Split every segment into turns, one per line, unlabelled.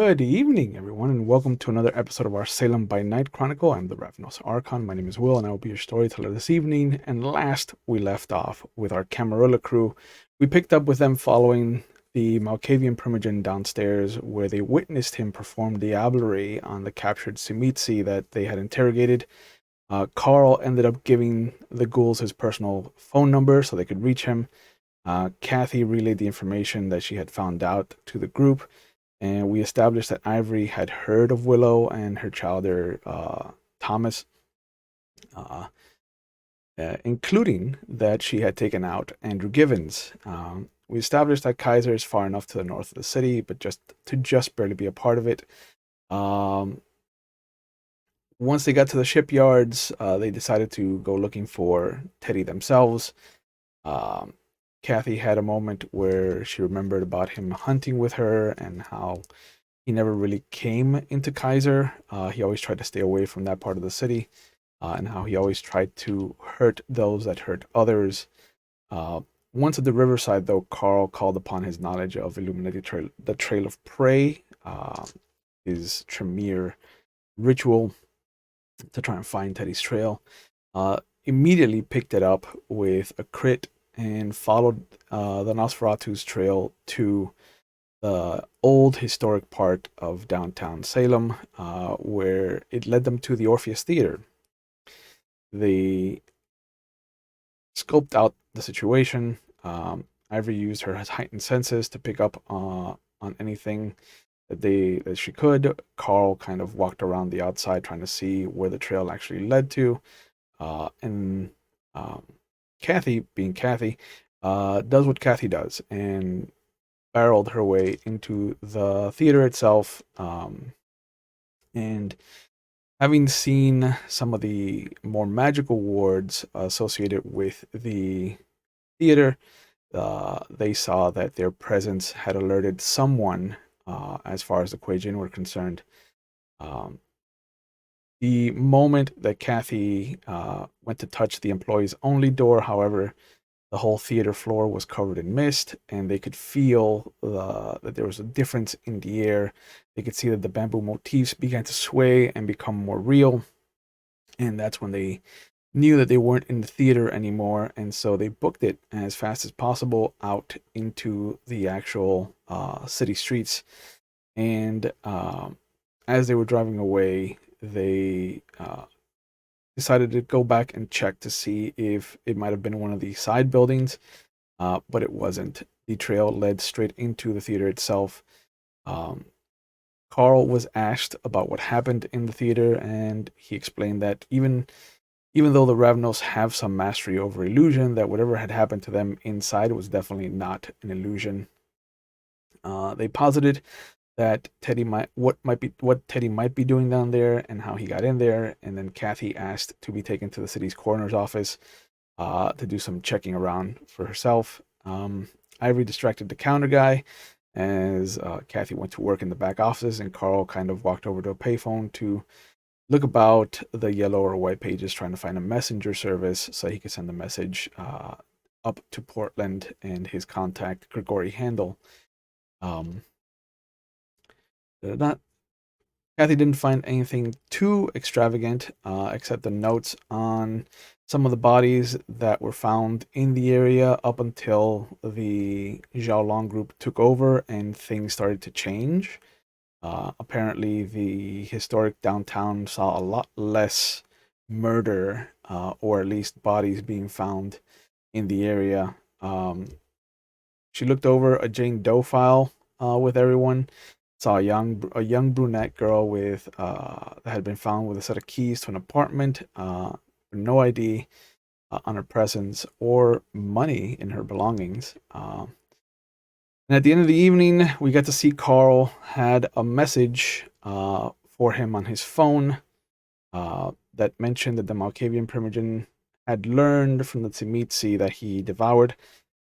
Good evening, everyone, and welcome to another episode of our Salem by Night Chronicle. I'm the Ravnos Archon. My name is Will, and I will be your storyteller this evening. And last we left off with our Camarilla crew. We picked up with them following the Malkavian Primogen downstairs, where they witnessed him perform diablerie on the captured Simitsi that they had interrogated. Carl ended up giving the ghouls his personal phone number so they could reach him. Kathy relayed the information that she had found out to the group, and we established that Ivory had heard of Willow and her childer, Thomas, uh, including that she had taken out Andrew Givens. We established that Kaiser is far enough to the north of the city, but just barely be a part of it. Um, Once they got to the shipyards, they decided to go looking for Teddy themselves. Um, Kathy had a moment where she remembered about him hunting with her and how he never really came into Kaiser. He always tried to stay away from that part of the city, and how he always tried to hurt those that hurt others. Uh, Once at the riverside, though, Carl called upon his knowledge of illuminating the Trail of Prey, his Tremere ritual to try and find Teddy's trail. Immediately picked it up with a crit and followed the Nosferatu's trail to the old historic part of downtown Salem, where it led them to the Orpheus Theater. They scoped out the situation. Ivory used her heightened senses to pick up on anything that she could. Carl kind of walked around the outside trying to see where the trail actually led to. And Kathy, being Kathy, does what Kathy does and barreled her way into the theater itself. And having seen some of the more magical wards associated with the theater, they saw that their presence had alerted someone as far as the Kuei-jin were concerned. The moment that Kathy went to touch the employees only door, however, the whole theater floor was covered in mist, and they could feel that there was a difference in the air. They could see that the bamboo motifs began to sway and become more real, and that's when they knew that they weren't in the theater anymore, and so they booked it as fast as possible out into the actual city streets. And as they were driving away, they decided to go back and check to see if it might have been one of the side buildings, but it wasn't. The trail led straight into the theater itself. Um, Carl was asked about what happened in the theater, and he explained that even though the Ravnos have some mastery over illusion, that whatever had happened to them inside was definitely not an illusion. They posited that what Teddy might be doing down there and how he got in there, and then Kathy asked to be taken to the city's coroner's office to do some checking around for herself. Ivory distracted the counter guy as Kathy went to work in the back office, and Carl kind of walked over to a payphone to look about the yellow or white pages, trying to find a messenger service so he could send a message up to Portland and his contact, Gregory Handel. Um, not Kathy didn't find anything too extravagant, except the notes on some of the bodies that were found in the area up until the Xiaolong group took over and things started to change. Apparently, the historic downtown saw a lot less murder, or at least bodies being found in the area. She looked over a Jane Doe file with everyone. Saw a young brunette girl with that had been found with a set of keys to an apartment, no ID on her presence or money in her belongings. And at the end of the evening, we got to see Carl had a message for him on his phone that mentioned that the Malkavian Primogen had learned from the Tzimitzi that he devoured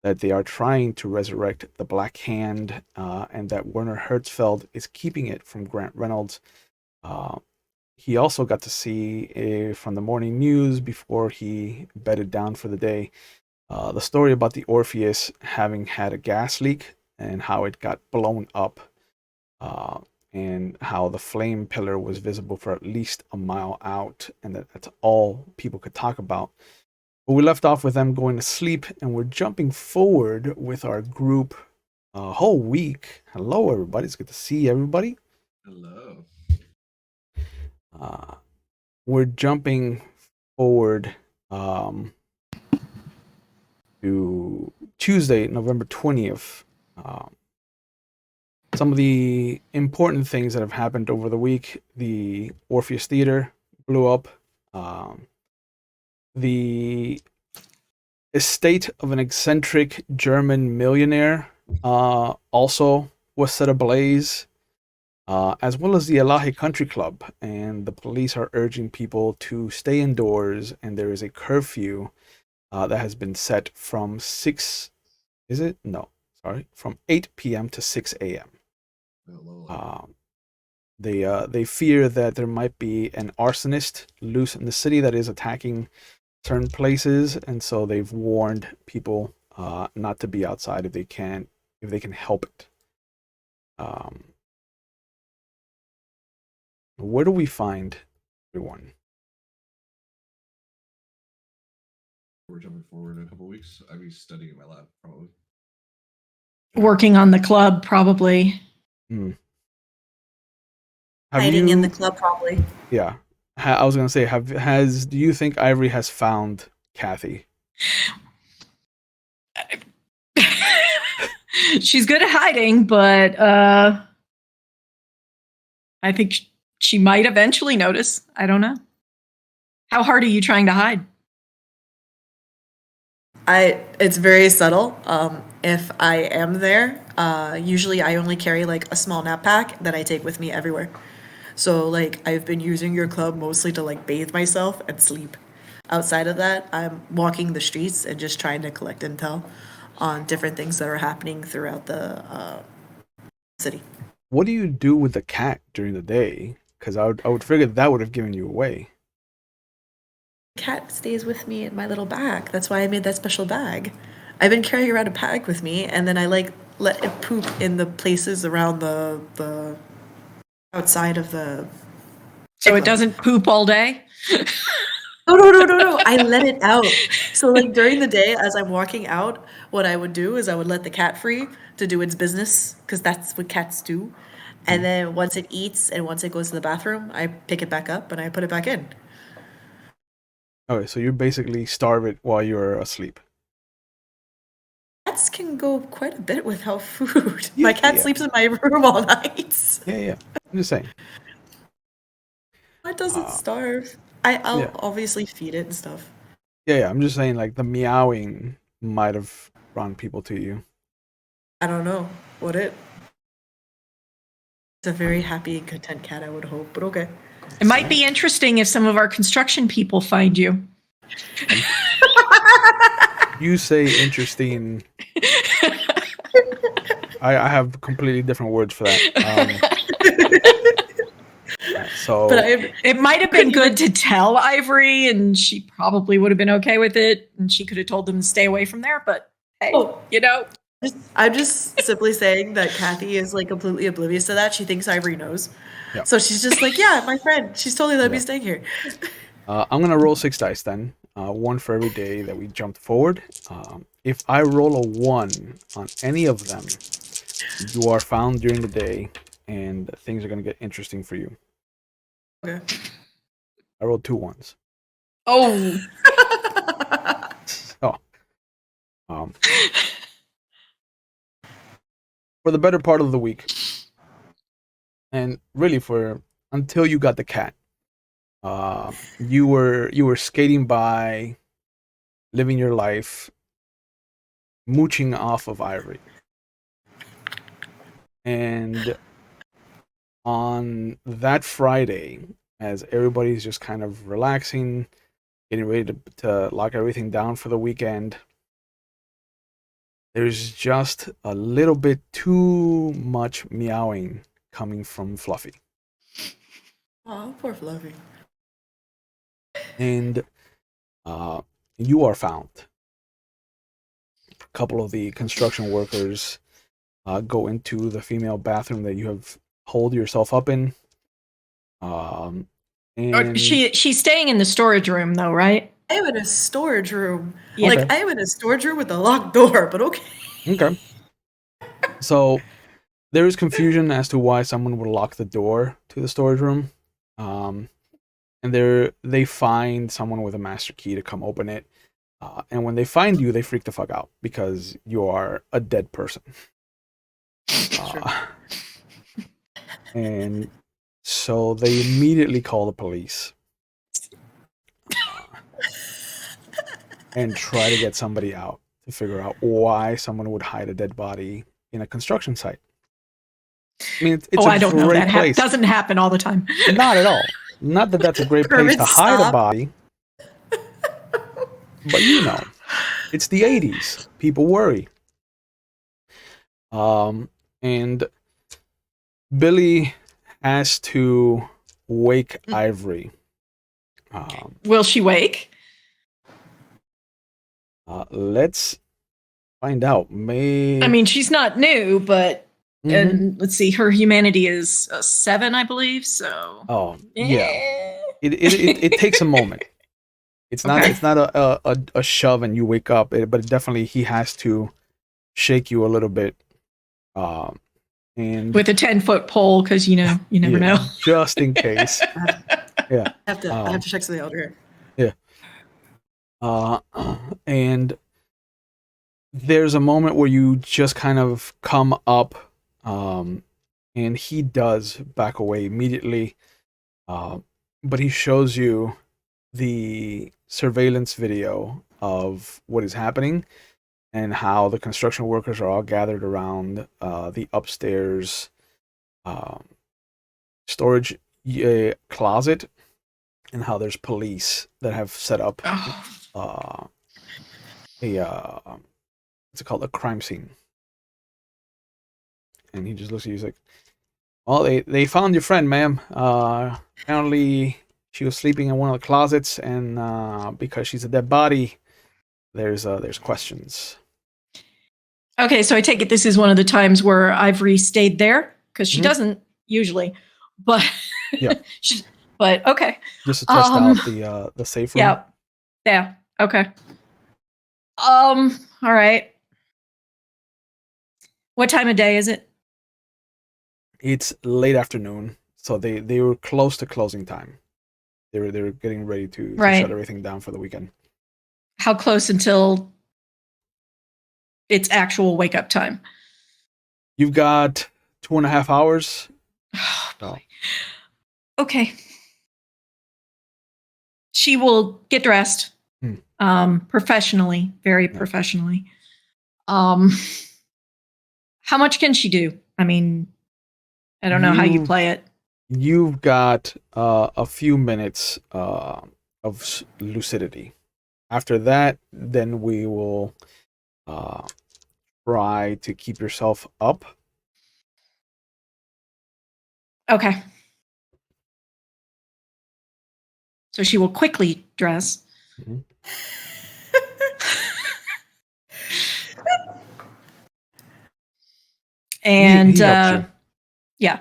that they are trying to resurrect the Black Hand, and that Werner Herzfeld is keeping it from Grant Reynolds. Uh, he also got to see from the morning news before he bedded down for the day the story about the Orpheus having had a gas leak and how it got blown up. Uh, and how the flame pillar was visible for at least a mile out, and that's all people could talk about. But we left off with them going to sleep, and we're jumping forward with our group a whole week. Hello, everybody. It's good to see everybody.
Hello.
We're jumping forward to Tuesday, November 20th. Some of the important things that have happened over the week: the Orpheus Theater blew up. The estate of an eccentric German millionaire also was set ablaze, as well as the Elahi Country Club. And the police are urging people to stay indoors, and there is a curfew that has been set from 6, is it? No, sorry, from 8 p.m. to 6 a.m. They fear that there might be an arsonist loose in the city that is attacking certain places, and so they've warned people not to be outside if they can help it. Where do we find everyone?
We're jumping forward a couple weeks. I'd be studying in my lab, probably.
Working on the club, probably.
Hiding in the club, probably.
Yeah. I was gonna say, do you think Ivory has found Kathy?
She's good at hiding, but I think she might eventually notice. I don't know. How hard are you trying to hide?
It's very subtle. If I am there, usually I only carry like a small nap pack that I take with me everywhere. So like I've been using your club mostly to like bathe myself and sleep. Outside of that, I'm walking the streets and just trying to collect intel on different things that are happening throughout the city.
What do you do with the cat during the day? Because I would figure that would have given you away.
Cat stays with me in my little bag. That's why I made that special bag. I've been carrying around a bag with me, and then I like let it poop in the places around the outside of the.
So it doesn't poop all day?
No. I let it out. So like during the day, as I'm walking out, what I would do is I would let the cat free to do its business, because that's what cats do. And then once it eats and once it goes to the bathroom, I pick it back up and I put it back in.
Okay, so you basically starve it while you're asleep.
Cats can go quite a bit without food. My cat sleeps in my room all night.
Yeah. I'm just saying.
It doesn't starve. I'll obviously feed it and stuff.
Yeah. I'm just saying, like, the meowing might have drawn people to you.
I don't know. Would it? It's a very happy and content cat, I would hope, but okay.
It might be interesting if some of our construction people find you.
You say interesting. I have completely different words for that. So,
but it might have been good to tell Ivory, and she probably would have been okay with it, and she could have told them to stay away from there. But hey, you know,
I'm just simply saying that Kathy is like completely oblivious to that. She thinks Ivory knows.
Yep.
So she's just like, yeah, my friend. She's totally let me stay here.
I'm gonna roll 6 dice then. One for every day that we jumped forward. If I roll a 1 on any of them, you are found during the day, and things are gonna get interesting for you.
Okay.
I rolled 2 1s.
Oh.
So, for the better part of the week, and really for until you got the cat, you were skating by, living your life, mooching off of Ivory. And on that Friday, as everybody's just kind of relaxing, getting ready to lock everything down for the weekend, there's just a little bit too much meowing coming from Fluffy.
Oh, poor Fluffy.
And you are found. A couple of the construction workers go into the female bathroom that you have hold yourself up in. And
She's staying in the storage room, though, right?
I am in a storage room.
Yeah.
Like,
Okay.
I am in a storage room with a locked door, but okay.
Okay. So there is confusion as to why someone would lock the door to the storage room. And they find someone with a master key to come open it. And when they find you, they freak the fuck out because you are a dead person. And so they immediately call the police and try to get somebody out to figure out why someone would hide a dead body in a construction site. I mean, it's
I
a
don't know.
great
That
place.
doesn't happen all the time.
Not at all. Not that that's a great place
Kermit,
to hide a
stop.
body. But you know, it's the 80s. People worry. And Billy has to wake Ivory.
Will she wake?
Let's find out.
I mean, she's not new, but
Mhm.
and let's see, her humanity is 7, I believe. So,
Oh, yeah. It takes a moment. It's not
Okay.
it's not a shove and you wake up, but definitely he has to shake you a little bit. And
with a 10-foot pole, because you never
yeah,
know.
just in case. Yeah.
I have to check something out here.
And there's a moment where you just kind of come up, and he does back away immediately, but he shows you the surveillance video of what is happening and how the construction workers are all gathered around the upstairs storage closet, and how there's police that have set up
Oh,
what's it called, a crime scene. And he just looks at you, he's like, well, they found your friend, ma'am. Apparently she was sleeping in one of the closets, and because she's a dead body, there's questions.
okay, so I take it this is one of the times where Ivory stayed there, because she
Mhm.
doesn't usually, but
Yeah.
but okay,
Just to test
Um,
out the safe room.
yeah, okay. All right. What time of day is it?
It's late afternoon, so they were close to closing time. They were getting ready to
Right.
shut everything down for the weekend.
How close until it's actual wake up time?
You've got 2.5 hours.
Oh,
So,
boy. Okay. She will get dressed professionally, very professionally. How much can she do? I mean, I don't know how you play it.
you've got a few minutes of lucidity. After that, then we will try to keep yourself up.
Okay. So she will quickly dress.
Mhm.
And
He helps you.
yeah.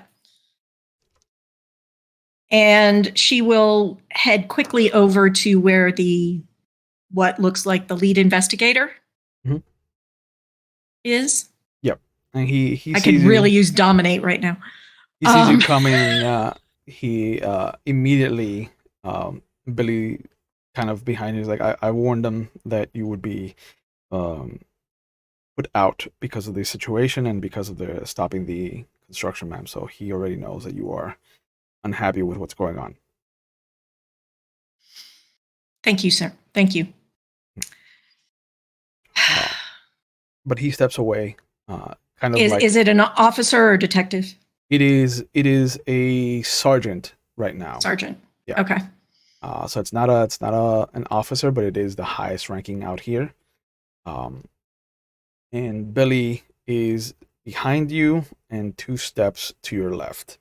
And she will head quickly over to where what looks like the lead investigator
Mhm.
is.
And he
I
sees
could
you.
really use dominate right now.
He sees you
Um,
coming, and he immediately, Billy, kind of behind you, is like, I warned them that you would be put out because of the situation and because of the stopping the construction, ma'am. So he already knows that you are unhappy with what's going on.
Thank you, sir. Thank you.
But he steps away, kind of like
Is it an officer or detective?
it is a sergeant right now.
Sergeant.
Yeah.
Okay.
So it's not an officer, but it is the highest ranking out here. And Billy is behind you and 2 steps to your left.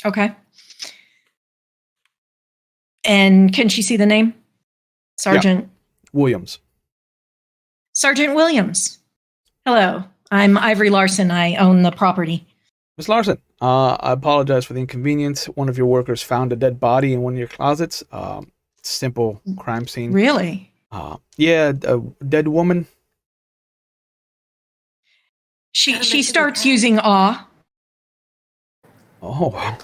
Okay. And can she see the name? Sergeant
Williams.
Sergeant Williams. Hello. I'm Ivory Larson. I own the property.
Miss Larson, I apologize for the inconvenience. One of your workers found a dead body in one of your closets. Simple crime scene.
Really?
Yeah, a dead woman.
She
Gotta
she
mention the
starts
cat.
using awe.
Oh, wow.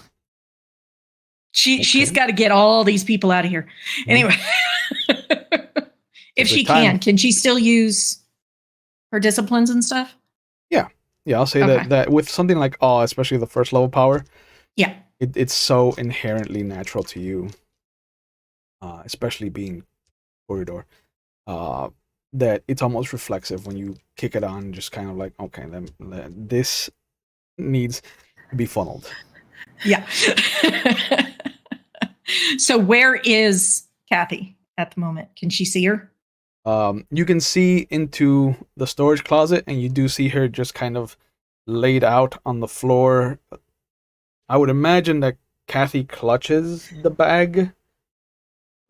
She's
Okay.
got to get all these people out of here.
Mhm.
Anyway,
It's a
if she
good time.
can she still use her disciplines and stuff?
Yeah, I'll say
Okay.
that with something like awe, especially the first level power,
Yeah.
it's so inherently natural to you, especially being corridor, uh, that it's almost reflexive when you kick it on, just kind of like, okay, then this needs to be funneled.
Yeah. So where is Kathy at the moment? Can she see her?
You can see into the storage closet, and you do see her just kind of laid out on the floor. I would imagine that Kathy clutches the bag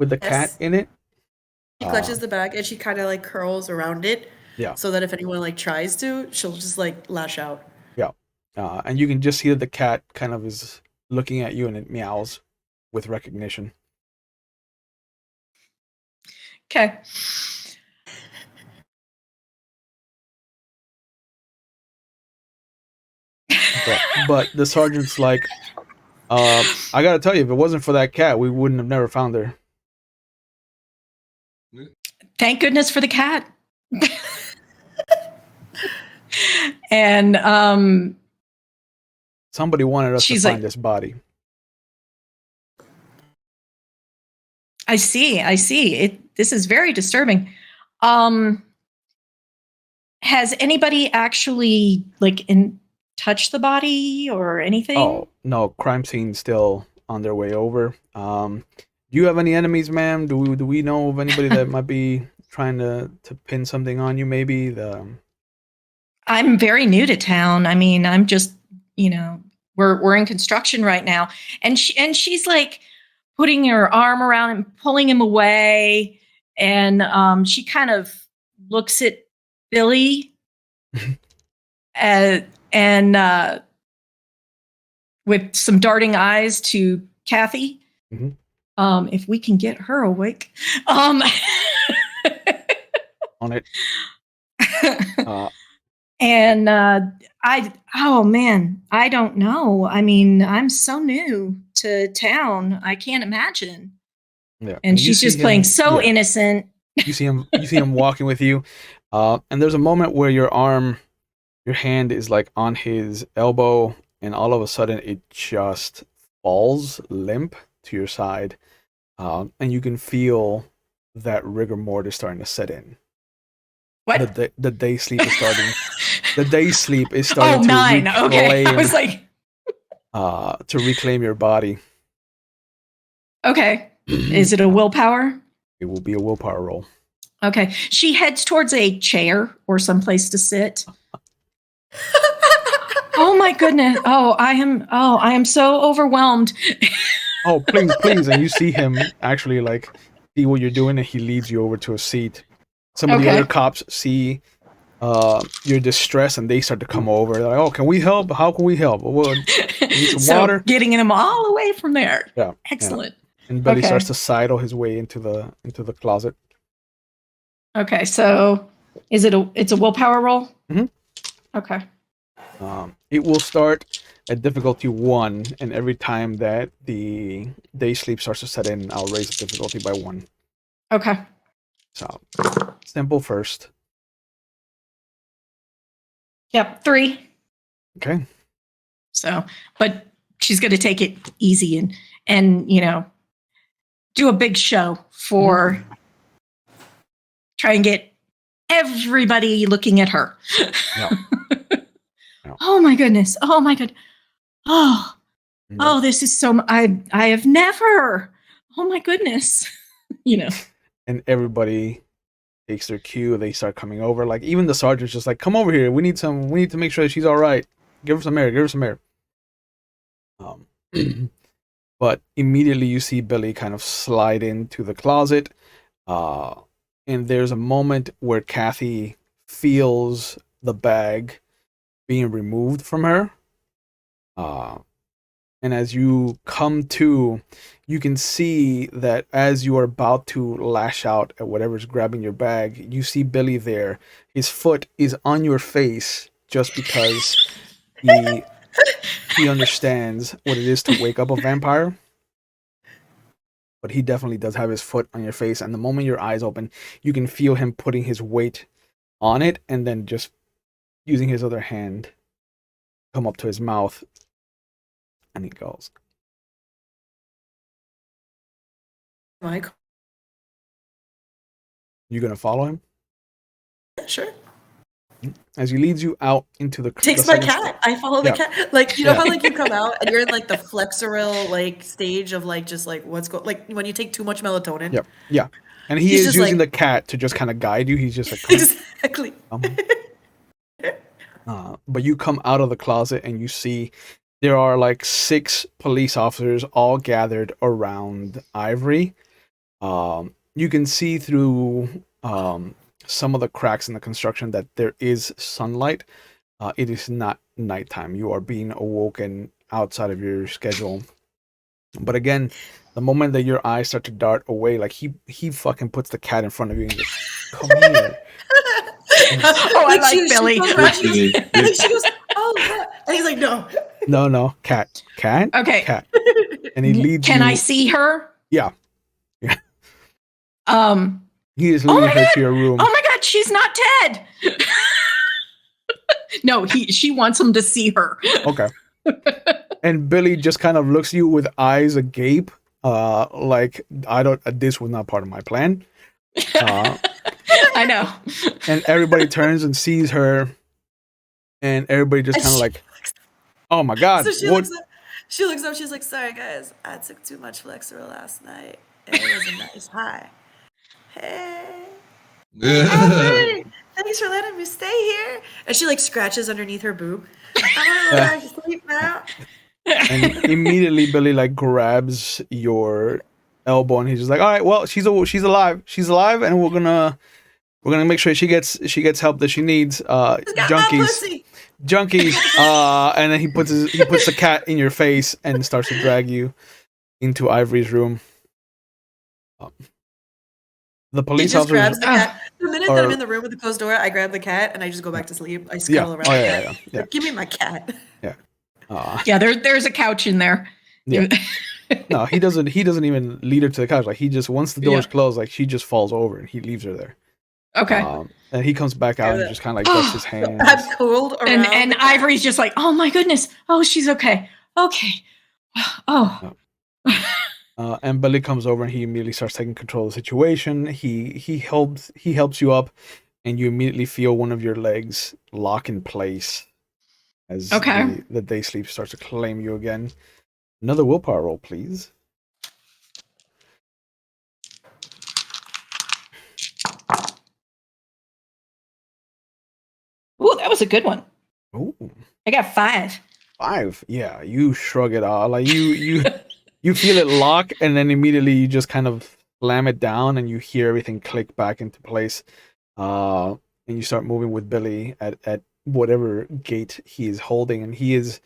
with the cat
Yes.
in it.
She clutches the bag and she kind of like curls around it
Yeah,
so that if anyone like tries to, she'll just like lash out.
yeah. And you can just see that the cat kind of is looking at you and it meows with recognition.
Okay.
But the sergeant's like, I gotta tell you, if it wasn't for that cat, we wouldn't have never found her.
Thank goodness for the cat. And
Somebody wanted us to
she's
find
like,
this body.
I see. This is very disturbing. Um has anybody actually like touched the body or anything?
Oh no, crime scene still on their way over. Do you have any enemies, ma'am? Do we know of anybody that might be trying to pin something on you? Maybe the
I'm very new to town. I mean, I'm just, we're in construction right now, and she's like putting her arm around him, pulling him away, and she kind of looks at Billy, and with some darting eyes to Kathy.
Mhm.
If we can get her awake, um,
on it.
and oh man, I don't know. I mean, I'm so new to town. I can't imagine.
Yeah,
And
you
she's
see
just playing
him.
so
Yeah,
innocent.
you see him. You see him walking with you, and there's a moment where your hand is like on his elbow, and all of a sudden it just falls limp to your side, and you can feel that rigor mortis starting to set in.
What?
The day sleep is starting. The day sleep is
Oh,
starting to
9. Okay. I was like,
to reclaim your body.
okay. Is it a willpower?
It will be a willpower roll.
Okay. She heads towards a chair or someplace to sit. Oh my goodness. I am so overwhelmed.
Oh, please. And you see him actually like see what you're doing, and he leads you over to a seat. Some of the
Okay.
other cops see your distress, and they start to come over. They're like, oh, can we help? How can we help? Well, need some
So
water?
getting them all away from there.
Yeah.
Excellent.
And Billy
Okay.
starts to sidle his way into the closet.
Okay. So it's a willpower roll?
Mhm.
Okay.
It will start at difficulty 1, and every time that the day sleep starts to set in, I'll raise the difficulty by 1.
Okay.
So simple first.
Yep. 3.
Okay.
So, but she's going to take it easy and do a big show for try and get everybody looking at her.
Yeah.
Oh my goodness. Oh my god. Oh,
Mhm.
oh, this is so. I have never. Oh my goodness.
And everybody takes their cue. They start coming over. Like even the sergeant's just like, "Come over here. We need to make sure that she's all right. Give her some air. Give her some air." But immediately you see Billy kind of slide into the closet, and there's a moment where Kathy feels the bag being removed from her, And as you come to, you can see that as you are about to lash out at whatever's grabbing your bag, you see Billy there. His foot is on your face just because he understands what it is to wake up a vampire. But he definitely does have his foot on your face, and the moment your eyes open, you can feel him putting his weight on it and then just using his other hand come up to his mouth, and he goes,
Mike,
"You gonna follow him?"
sure.
As he leads you out into the
Takes
the
my
second
cat. I follow the
Yeah.
cat. Like, you know
Yeah.
how like you come out and you're in like the flexoril like stage of like just like what's going, like when you take too much melatonin.
Yep. Yeah. And he
He's
is
just
using
like-
the cat to just kind of guide you. He's just like, "Come,
Exactly.
But you come out of the closet and you see there are like 6 police officers all gathered around Ivory. You can see through some of the cracks in the construction that there is sunlight. It is not nighttime. You are being awoken outside of your schedule. But again, the moment that your eyes start to dart away, like he fucking puts the cat in front of you and just, "Come here."
Oh, I like Billy.
Goes around, she goes, "Oh, yeah." And he's like, "No."
No, cat.
Okay.
Cat. And he leads
Can
you.
I see her?
Yeah.
Um.
He is
Oh
leading
my
her
God!
to your room.
Oh my God, she's not dead. No, she wants him to see her.
Okay. And Billy just kind of looks at you with eyes agape, like, this was not part of my plan.
I know.
And everybody turns and sees her, and everybody just kind of like, "Oh my God,
So she
what?"
looks up, she's like, "Sorry guys, I took too much Flexeril last night. It was a nice high. Hey, Ivory, thanks for letting me stay here." And she like scratches underneath her boob. "I'm gonna let you sleep now."
And immediately Billy like grabs your elbow, and he's just like, "All right, well, she's alive, and we're gonna make sure she gets help that she needs.
She's got my pussy.
Junkies." And then he puts the cat in your face and starts to drag you into Ivory's room. The
He
police
just
officers
grabs the cat. The minute that I'm
are-
in the room with the closed door, I grab the cat and I just go back to sleep. I scuttle around
Oh,
the
yeah,
cat.
yeah.
Like, give me my cat.
Yeah, there's a couch in there.
Yeah. No, he doesn't even lead her to the couch. Like, he just, once the door's closed, like, she just falls over and he leaves her there.
Okay.
And he comes back out and just kind of like dusts his hands.
I'm cooled around.
And
the cat.
Ivory's just like, "Oh my goodness. Oh, she's okay. Okay. Oh."
And Billy comes over and he immediately starts taking control of the situation. He helps you up, and you immediately feel one of your legs lock in place as
Okay.
the day sleep starts to claim you again. Another willpower roll, please.
Ooh, that was a good one.
Oh,
I got 5.
5. Yeah, you shrug it off. Like you feel it lock, and then immediately you just kind of slam it down, and you hear everything click back into place. And you start moving with Billy at whatever gate he is holding, and he is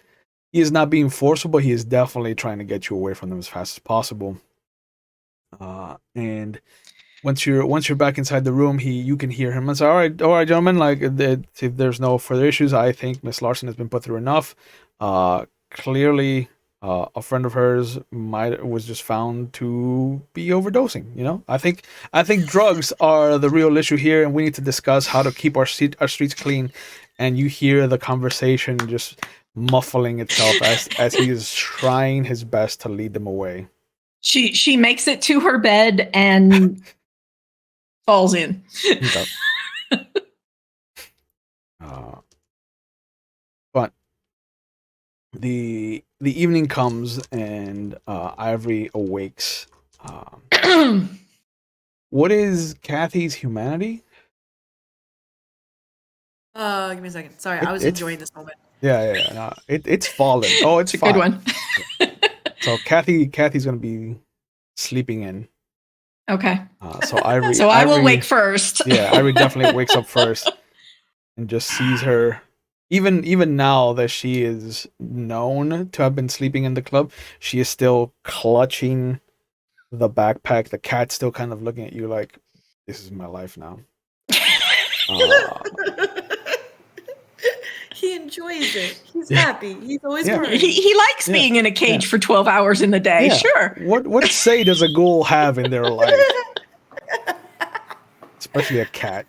not being forcible. He is definitely trying to get you away from them as fast as possible. And once you're back inside the room, you can hear him and say, all right, gentlemen, like, if there's no further issues, I think Miss Larson has been put through enough. Clearly, a friend of hers was just found to be overdosing. You know, I think drugs are the real issue here, and we need to discuss how to keep our streets clean. And you hear the conversation just muffling itself as he is trying his best to lead them away.
She makes it to her bed and falls in.
Okay. But the evening comes, and Ivory awakes. What is Kathy's humanity?
Give me a second. Sorry, I was
it's-
enjoying this moment.
Yeah. No, it's fallen. Oh, it's
a good one.
So Kathy's gonna be sleeping in.
Okay.
So Ivory.
So I will
Ivory-
wake first.
Yeah, Ivory definitely wakes up first and just sees her even now that she is known to have been sleeping in the club, she is still clutching the backpack. The cat's still kind of looking at you like, this is my life now.
He enjoys it. He's happy. He's always
Yeah.
worried.
He likes being in a cage for 12 hours in the day.
Yeah.
Sure.
What say does a ghoul have in their life? Especially a cat.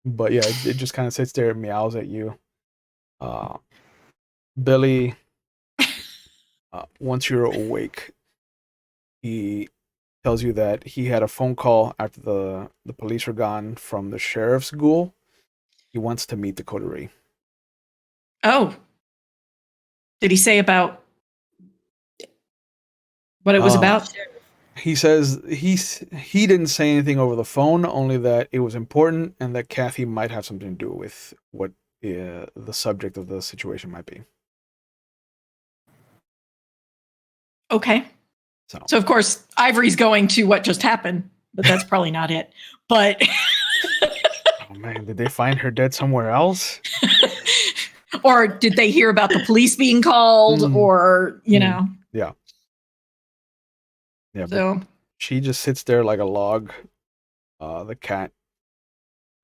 But yeah, it just kind of sits there and meows at you. Billy, once you're awake, he tells you that he had a phone call after the police were gone from the sheriff's ghoul. He wants to meet the coterie.
Oh. Did he say about what it was about?
He says he didn't say anything over the phone, only that it was important and that Kathy might have something to do with what the subject of the situation might be.
Okay.
So
of course, Ivory's going to what just happened, but that's probably not it. But
oh man, did they find her dead somewhere else?
Or did they hear about the police being called? Or,
Yeah.
So
she just sits there like a log. The cat,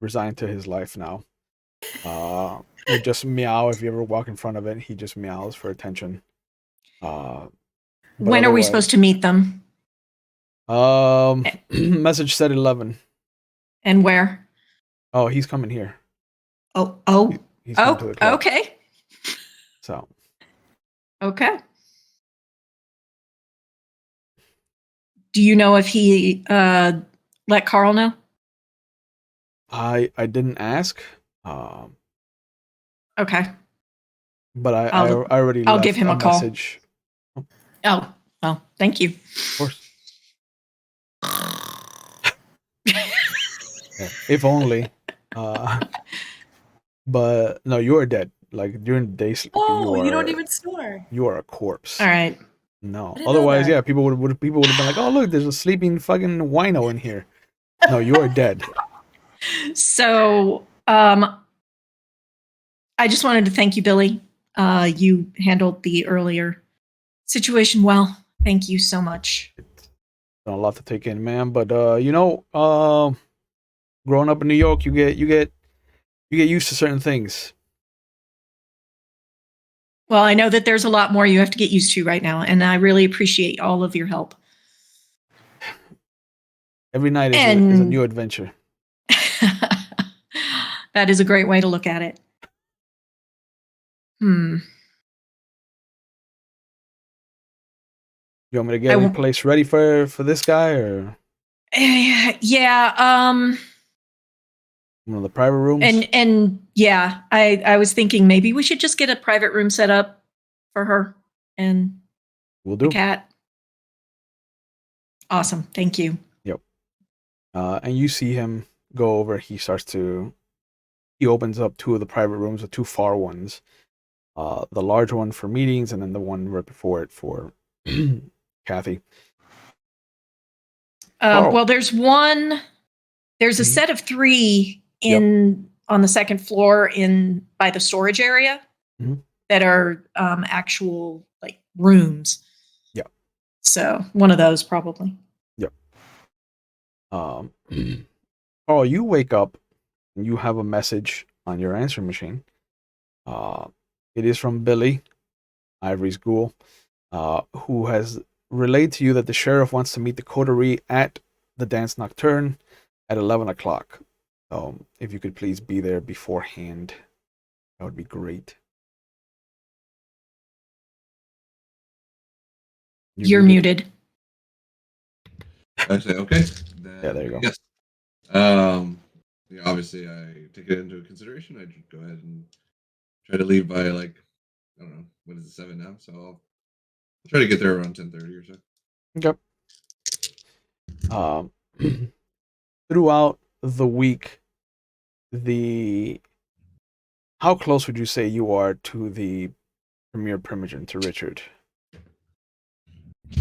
resigned to his life now. Would just meow if you ever walk in front of it. He just meows for attention.
when are we supposed to meet them?
Message said 11.
And where?
Oh, he's coming here. He's coming to the club.
Okay.
So.
Okay. Do you know if he let Carl know?
I didn't ask.
Okay.
But I already
I'll
left
give him a call.
message.
Oh, well, thank you.
Of course. Yeah, if only. But no, you are dead. Like during the day,
You don't even snore.
You are a corpse.
All right.
No. Otherwise, yeah, people would have been like, "Oh, look, there's a sleeping fucking wino in here." No, you are dead.
So, I just wanted to thank you, Billy. You handled the earlier situation well. Thank you so much.
A lot to take in, man. But growing up in New York, you get used to certain things.
Well, I know that there's a lot more you have to get used to right now, and I really appreciate all of your help.
Every night is a new adventure.
That is a great way to look at it.
You want me to get any place ready for this guy, or?
Yeah.
One of the private rooms.
And yeah, I was thinking maybe we should just get a private room set up for her and
we'll do.
The cat. Awesome. Thank you.
Yep. And you see him go over. He opens up two of the private rooms, the two far ones. The large one for meetings, and then the one right before it for Kathy.
Well, there's a set of 3 on the second floor by the storage area that are actual like rooms.
Yeah.
So one of those probably.
Yep. Oh, you wake up and you have a message on your answering machine. It is from Billy, Ivory's ghoul, who has relayed to you that the sheriff wants to meet the coterie at the Dance Nocturne at 11 o'clock. If you could please be there beforehand, that would be great.
You're muted.
I say okay.
Yeah, there you go.
Yes. Obviously, I take it into consideration. I just go ahead and try to leave by like, I don't know, what is it, 7 now? So I'll try to get there around 10:30 or so.
Okay. Throughout the week, how close would you say you are to the Premier Primogen, to Richard?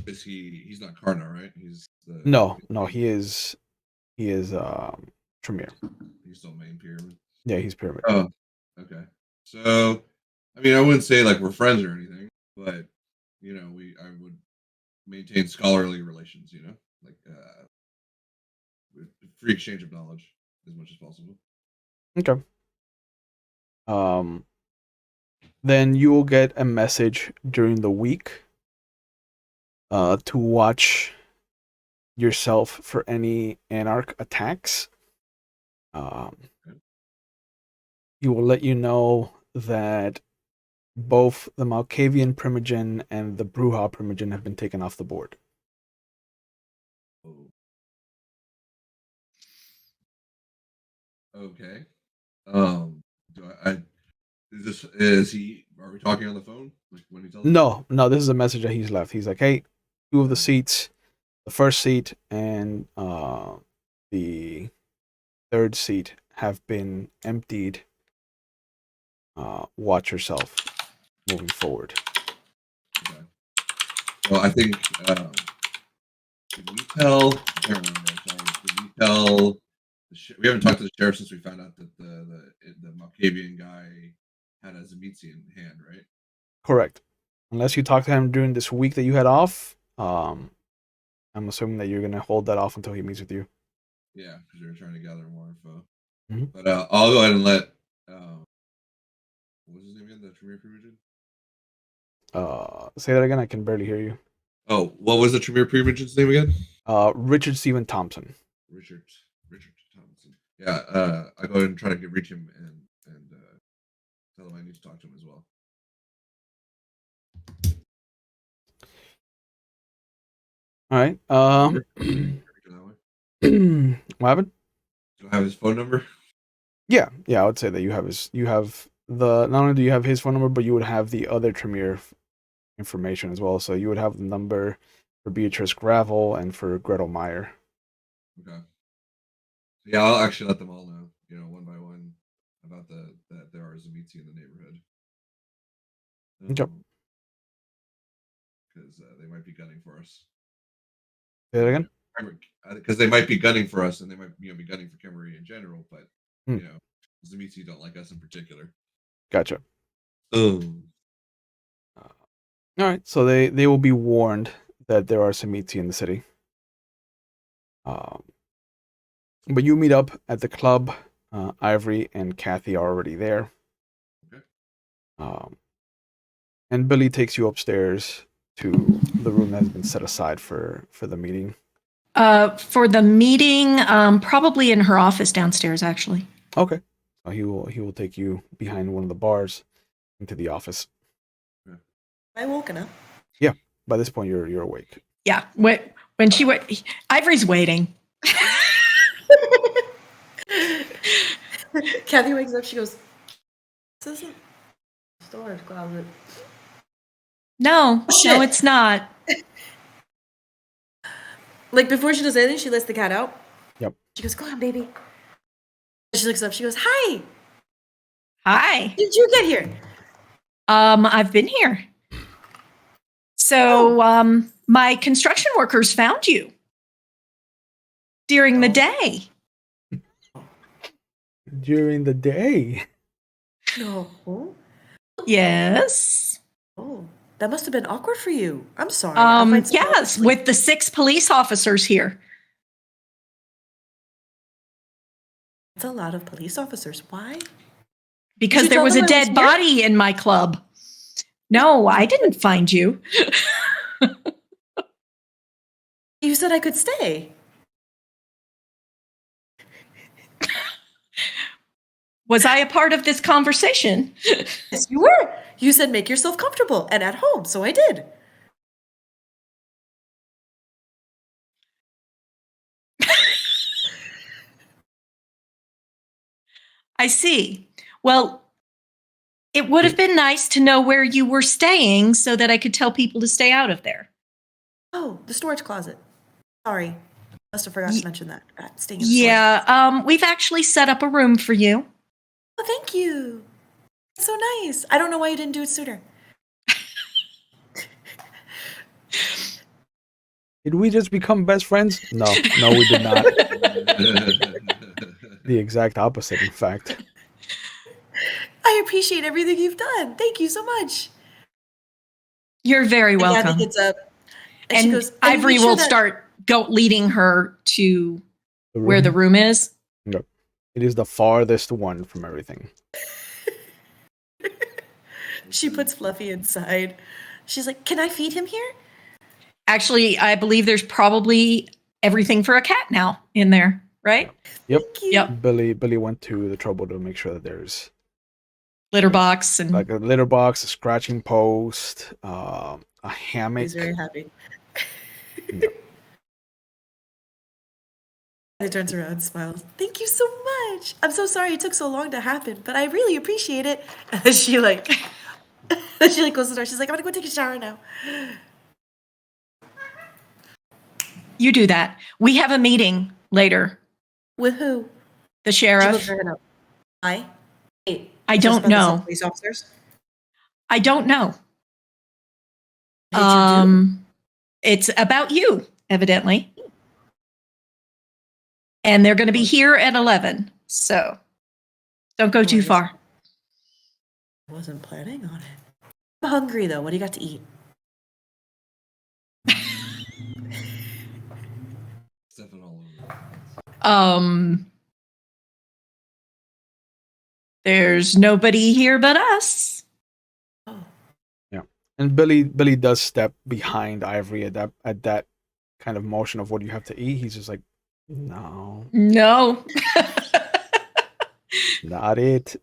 Is he's not Cardinal, right?
No, he is Tremere.
He's still main pyramid.
Yeah, he's pyramid.
Oh, okay. So, I mean, I wouldn't say like we're friends or anything, but I would maintain scholarly relations. Like with free exchange of knowledge as much as possible.
Okay. Um, then you will get a message during the week to watch yourself for any anarch attacks. Um, he will let you know that both the Malkavian Primogen and the Bruja Primogen have been taken off the board.
Oh, okay. Do is he? Are we talking on the phone? Like when he tells me?
No, this is a message that he's left. He's like, hey, two of the seats, the first seat and the third seat have been emptied. Watch yourself moving forward.
Okay. Well, I think. Did we tell? I can't remember. I'm sorry. Did we tell? We haven't talked to the sheriff since we found out that the Malkavian guy had a Zamitzi in hand, right?
Correct. Unless you talk to him during this week that you had off, I'm assuming that you're gonna hold that off until he meets with you.
Yeah, because we were trying to gather more info.
Mhm.
But I'll go ahead and let. What was his name again? The Tremere Primogen?
Say that again. I can barely hear you.
Oh, what was the Tremere Primogen's name again?
Richard Stephen Thompson.
Richard Thompson. Yeah, I go ahead and try to reach him and tell him I need to talk to him as well.
All right. What happened?
Do I have his phone number?
Yeah, I would say that you have not only do you have his phone number, but you would have the other Tremere information as well. So you would have the number for Beatrice Gravel and for Gretel Meyer.
Okay. Yeah, I'll actually let them all know, one by one, about that there are Zamitzi in the neighborhood.
Okay.
Because they might be gunning for us.
Say that again?
Because they might be gunning for us, and they might be gunning for Camarilla in general, but Zamitzi don't like us in particular.
Gotcha.
Oh.
All right, so they will be warned that there are Samiti in the city. But you meet up at the club. Ivory and Kathy are already there.
Okay.
And Billy takes you upstairs to the room that has been set aside for the meeting.
For the meeting, probably in her office downstairs, actually.
Okay. So he will take you behind one of the bars into the office.
I woken up.
Yeah. By this point, you're awake.
Yeah. When she went, Ivory's waiting.
Kathy wakes up. She goes, "This isn't a storage closet."
No, it's not.
Like before she does anything, she lets the cat out.
Yep.
She goes, "Go on, baby." She looks up. She goes, "Hi.
Hi.
Did you get here?"
I've been here. So, my construction workers found you during the day.
During the day?
No.
Yes.
Oh, that must have been awkward for you. I'm sorry.
Yes, with the 6 police officers here.
It's a lot of police officers. Why?
Because there was a dead body in my club. No, I didn't find you.
You said I could stay.
Was I a part of this conversation?
Yes, you were. You said make yourself comfortable and at home, so I did.
I see. Well, it would have been nice to know where you were staying so that I could tell people to stay out of there.
Oh, the storage closet. Sorry. Must have forgot to mention that. Staying in the storage
Yeah, we've actually set up a room for you.
Oh, thank you. It's so nice. I don't know why you didn't do it sooner.
Did we just become best friends? No, we did not. The exact opposite, in fact.
appreciate everything you've done. Thank you so much.
You're very
And Kathy
welcome.
gets up and she
And
goes,
Ivory
make sure
will
that-
start leading her to
The
where the room is.
Yep. It is the farthest one from everything.
She puts Fluffy inside. She's like, can I feed him here?
Actually, I believe there's probably everything for a cat now in there, right?
Yep.
Thank you.
Yep.
Billy went to the trouble to make sure that there's
Litter box and
like a litter box, a scratching post, a hammock.
He's very happy.
Yep.
He turns around and smiles. Thank you so much. I'm so sorry it took so long to happen, but I really appreciate it. And then she like closes the door. She's like, I'm gonna go take a shower now.
you do that. We have a meeting later.
With who?
The
She
sheriff.
puts her hand up. Hi. Hey,
I
is this
don't
about the
know.
police officers.
I don't know.
What did you do?
It's about you, evidently. And they're going to be here at 11. So don't go too far.
I wasn't planning on it. I'm hungry though. What do you got to eat?
Stuffing all over.
There's nobody here but us.
Oh.
And Billy does step behind Ivory at that kind of motion of what you have to eat. He's just like, no,
No.
not it.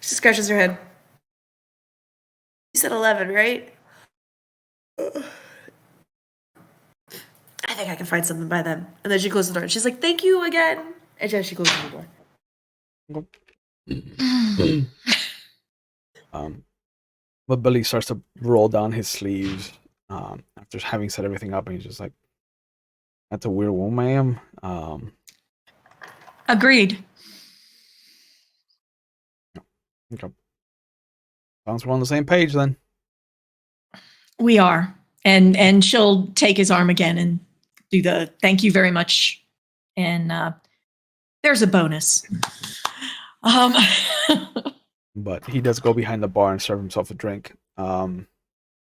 She scratches her head. You said 11, right? I think I can find something by then. And then she closes the door. She's like, thank you again. And then she closes the door.
But Billy starts to roll down his sleeves after having set everything up, and he's just like, "That's a weird one, ma'am."
Agreed.
Okay. Sounds we're on the same page then.
We are. And she'll take his arm again and do the thank you very much. And there's a bonus.
But he does go behind the bar and serve himself a drink. In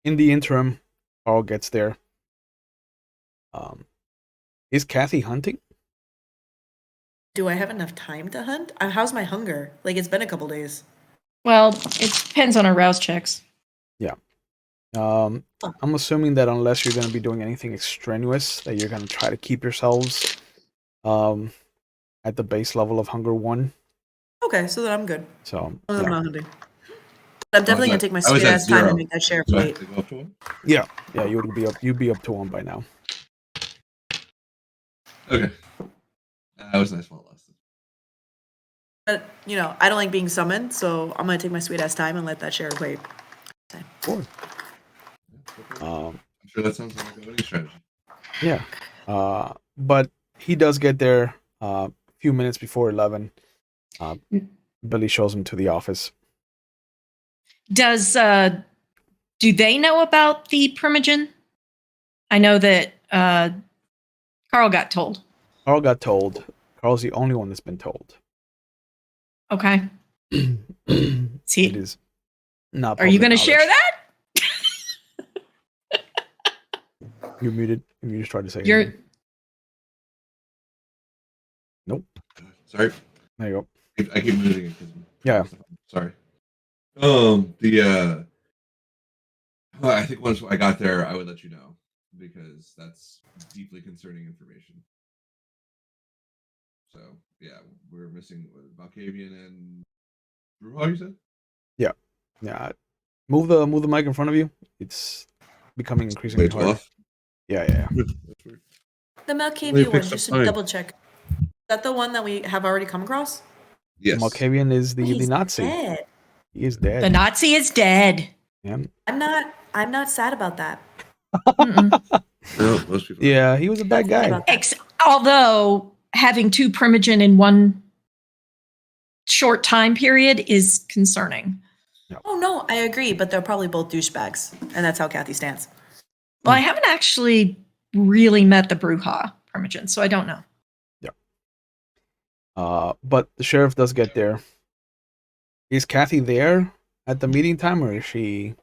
the interim, Carl gets there. Is Kathy hunting?
Do I have enough time to hunt? How's my hunger? Like, it's been a couple days.
Well, it depends on our rouse checks.
Yeah. I'm assuming that unless you're going to be doing anything extraneous, that you're going to try to keep yourselves at the base level of hunger 1.
Okay, so then I'm good.
So,
I'm
yeah.
not hunting. But I'm definitely going to take my
I was
sweet
at
ass time
0.
and make that sheriff
Do I have
wait.
to go up to one?
Yeah, you'd be up to 1 by now.
Okay. That was nice while it lasted.
But, I don't like being summoned, so I'm going to take my sweet ass time and let that sheriff wait.
Sure.
I'm sure that sounds like a winning strategy.
Yeah. But he does get there a few minutes before 11. Billy shows him to the office.
Do they know about the primogen? I know that Carl got told.
Carl got told. Carl's the only one that's been told.
Okay. See,
It is not.
are you going to
public
share
knowledge.
that?
You're muted. If you just tried to say
You're
anything. Nope.
Sorry.
There you go.
I keep moving it.
Yeah.
Sorry. I think once I got there, I would let you know because that's deeply concerning information. So yeah, we're missing Valkavian and Bruhal, you said?
Yeah. Move the mic in front of you. It's becoming increasingly
Wait,
hard.
off?
Yeah.
That's weird.
The
Well,
Malkavian
he
one,
picks
just
up
to
time.
double check. Is that the one that we have already come across?
Yes.
Malkavian is the
He's
Nazi.
dead.
He is dead.
the Nazi is dead.
Yeah.
I'm not sad about that.
Mm-mm.
No, most people.
Yeah, he was a bad guy.
About that.
Although having 2 primogen in one short time period is concerning.
Oh no, I agree, but they're probably both douchebags, and that's how Kathy stands.
Well, I haven't actually really met the Bruja primogen, so I don't know.
But the sheriff does get there. Is Kathy there at the meeting time, or is she?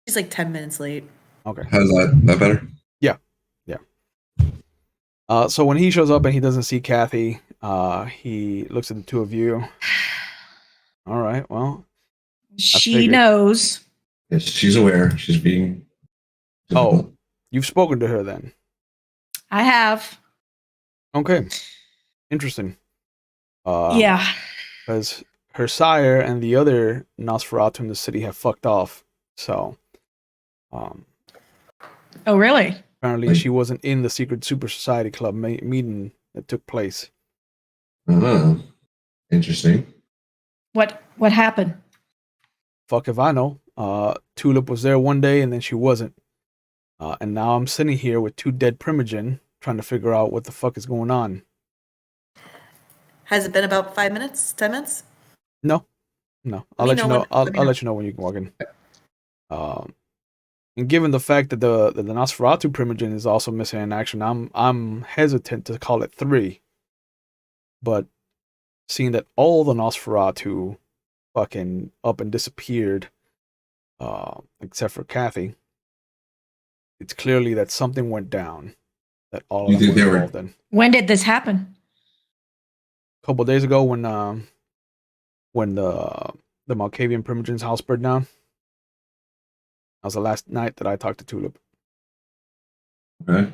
She's like 10 minutes late.
Okay.
How's that better?
Yeah. So when he shows up and he doesn't see Kathy, he looks at the two of you. All right. Well,
She
figured.
knows.
Yes, she's aware. She's being difficult.
Oh, you've spoken to her then.
I have.
Okay. Interesting.
Yeah.
Because her sire and the other Nosferatu in the city have fucked off. So,
Oh, really?
apparently she wasn't in the secret super society club meeting that took place.
Oh, interesting.
What happened?
Fuck if I know. Tulip was there one day and then she wasn't. And now I'm sitting here with two dead Primogen trying to figure out what the fuck is going on.
Has it been about 5 minutes? 10 minutes?
No. I'll let you know. I'll
Let me
let you know when you can walk in. And given the fact that the Nosferatu Primogen is also missing in action, I'm hesitant to call it 3. But seeing that all the Nosferatu fucking up and disappeared, except for Kathy, it's clearly that something went down that all of
You
them
think
were
they were-
involved in.
When did this happen?
A couple of days ago when the Malkavian Primogen's house burned down. That was the last night that I talked to Tulip.
Okay.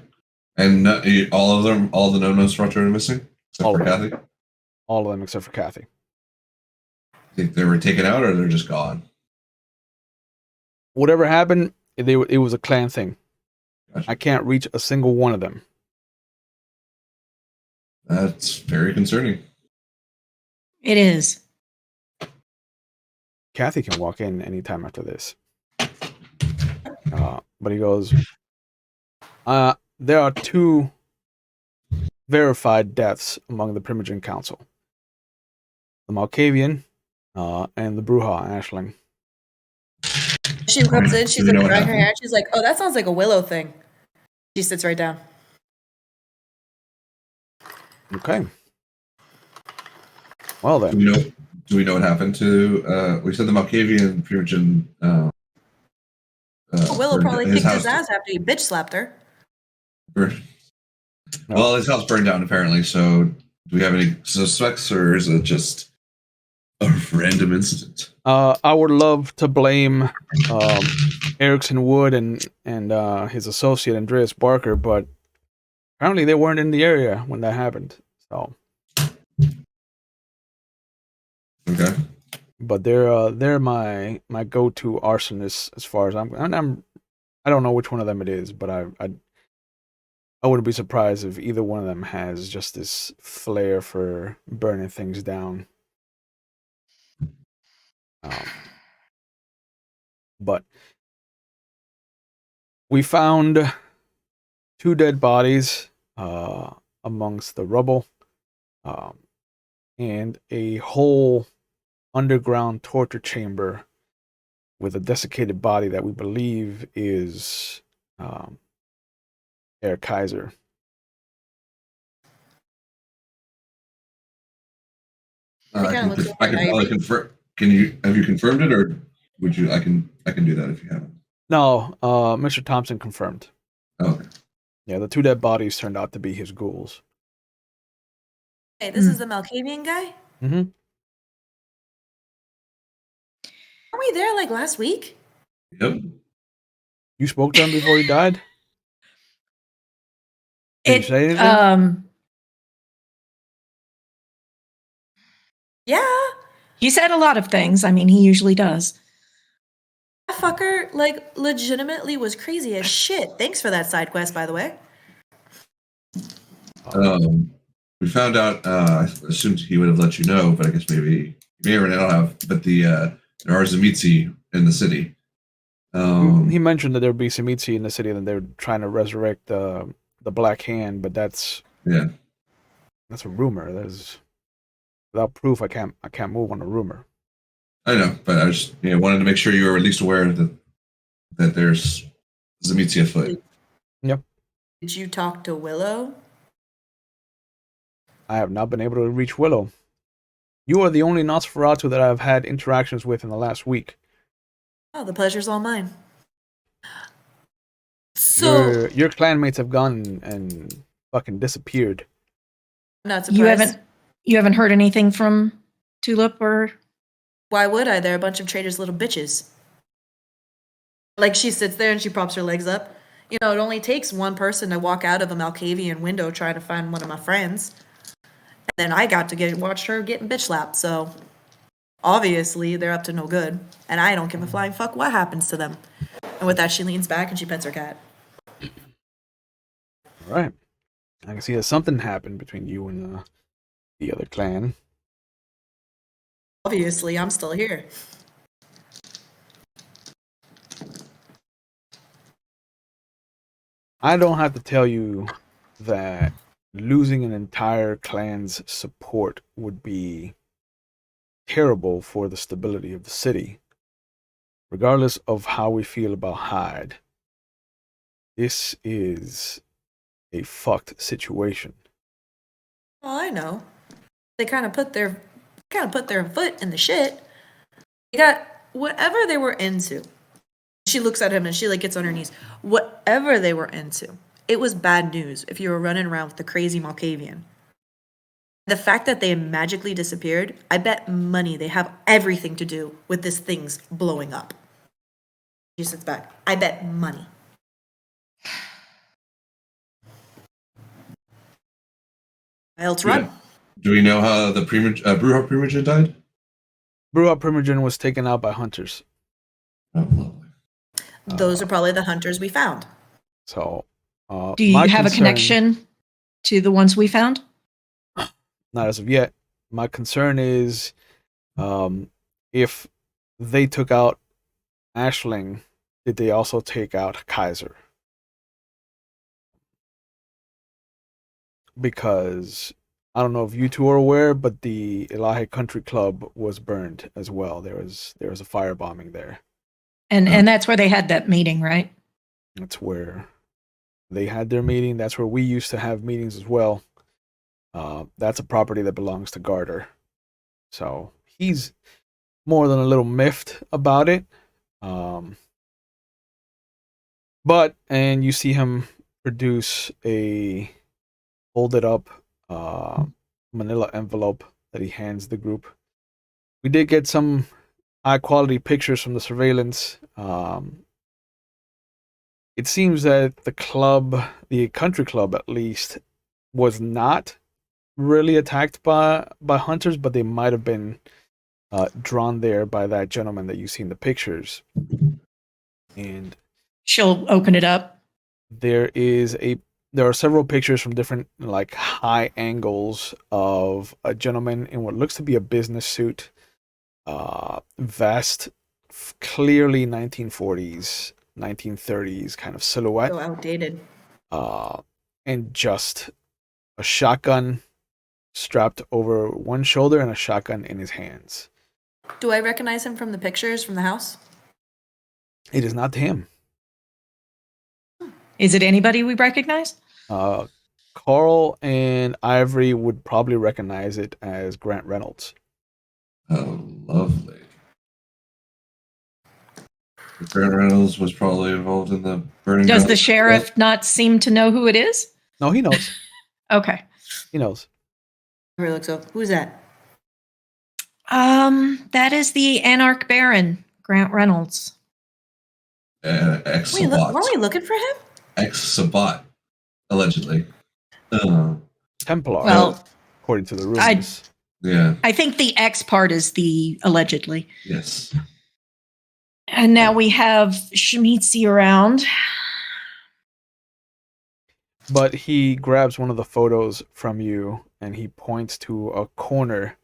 And all of them, all the no-Nosferatu are missing? Except
All
for
of them.
Kathy?
All of them except for Kathy.
Think they were taken out or they're just gone?
Whatever happened, it was a clan thing.
Gotcha.
I can't reach a single one of them.
That's very concerning.
It is.
Kathy can walk in anytime after this. But he goes, there are 2 verified deaths among the Primogen Council. The Malkavian and the Bruja Ashling.
She comes in, she's
Do we know
like
what
drying her
happened?
hair. She's like, "Oh, that sounds like a Willow thing." She sits right down.
Okay. Well
Do
then.
we know what happened to? We said the Malkavian Primogen.
Willow probably
his
kicked his
house
ass after he bitch slapped her.
burned.
No.
Well, his house burned down apparently. So, do we have any suspects, or is it just a random incident?
I would love to blame Erickson Wood and his associate Andreas Barker, but apparently they weren't in the area when that happened. So,
Okay.
but they're my go-to arsonists as far as I don't know which one of them it is, but I wouldn't be surprised if either one of them has just this flair for burning things down. But we found 2 dead bodies amongst the rubble, and a whole underground torture chamber with a desiccated body that we believe is Herr Kaiser.
He kinda looks
I can
over at
probably
Ivy.
confirm. Have you confirmed it, or would you? I can do that if you haven't.
No, Mr. Thompson confirmed.
Oh, okay.
Yeah, the 2 dead bodies turned out to be his ghouls.
Hey, this is the Malkavian guy?
Mm-hmm.
Were we there like last week?
Yep.
You spoke to him before he died? Did you say anything?
Yeah.
He said a lot of things. I mean, he usually does.
That fucker, like, legitimately was crazy as shit. Thanks for that side quest, by the way.
We found out. I assumed he would have let you know, but I guess maybe he may or may not have. But there are Zemitzi in the city.
He mentioned that there would be Semitsi in the city and that they're trying to resurrect the Black Hand, but that's a rumor. There's without proof. I can't move on a rumor.
I know, but I just wanted to make sure you were at least aware that there's Zemitzi afoot.
Yep.
Did you talk to Willow?
I have not been able to reach Willow. You are the only Nosferatu that I've had interactions with in the last week.
Oh, the pleasure's all mine. So,
Your clanmates have gone and fucking disappeared.
I'm not
You
surprised.
haven't heard anything from Tulip or
Why would I? They're a bunch of traitors, little bitches. Like, she sits there and she props her legs up. You know, it only takes one person to walk out of a Malkavian window trying to find one of my friends. And then I got to watch her getting bitch slapped. So, obviously, they're up to no good. And I don't give a flying fuck what happens to them. And with that, she leans back and she pets her cat.
All right. I can see that something happened between you and the other clan.
Obviously, I'm still here.
I don't have to tell you that losing an entire clan's support would be terrible for the stability of the city. Regardless of how we feel about Hyde, this is a fucked situation.
Oh, I know. They kind of put their foot in the shit. They got whatever they were into. She looks at him and she like gets on her knees. Whatever they were into, it was bad news if you were running around with the crazy Malkavian. The fact that they magically disappeared, I bet money they have everything to do with this thing's blowing up. She sits back. I bet money. Why else run?
Yeah. Do we know how the Brewhop Primogen died?
Brewhop Primogen was taken out by hunters.
Oh, lovely.
Those are probably the hunters we found.
So,
do you have a connection to the ones we found?
Not as of yet. My concern is if they took out Ashling, did they also take out Kaiser? Because I don't know if you two are aware, but the Elahe Country Club was burned as well. There was a firebombing there.
And that's where they had that meeting, right?
That's where they had their meeting. That's where we used to have meetings as well. That's a property that belongs to Garter. So he's more than a little miffed about it. And you see him produce a folded up manila envelope that he hands the group. We did get some high quality pictures from the surveillance. It seems that the country club at least, was not really attacked by hunters, but they might have been drawn there by that gentleman that you see in the pictures. And
she'll open it up.
There are several pictures from different like high angles of a gentleman in what looks to be a business suit, vest, clearly 1940s, 1930s kind of silhouette.
So outdated.
And just a shotgun strapped over one shoulder and a shotgun in his hands.
Do I recognize him from the pictures from the house?
It is not him.
Is it anybody we recognize?
Carl and Ivory would probably recognize it as Grant Reynolds.
Oh, lovely. Grant Reynolds was probably involved in the burning.
Does the sheriff not seem to know who it is?
No, he knows.
Okay.
He knows.
He looks up. Who's that?
That is the Anarch Baron, Grant Reynolds.
Ex-Sabat.
Weren't we looking for him?
Ex-Sabat, allegedly.
Templar,
Well,
according to the rumors.
Yeah.
I think the X part is the allegedly.
Yes.
And now we have Shmitzi around.
But he grabs one of the photos from you and he points to a corner.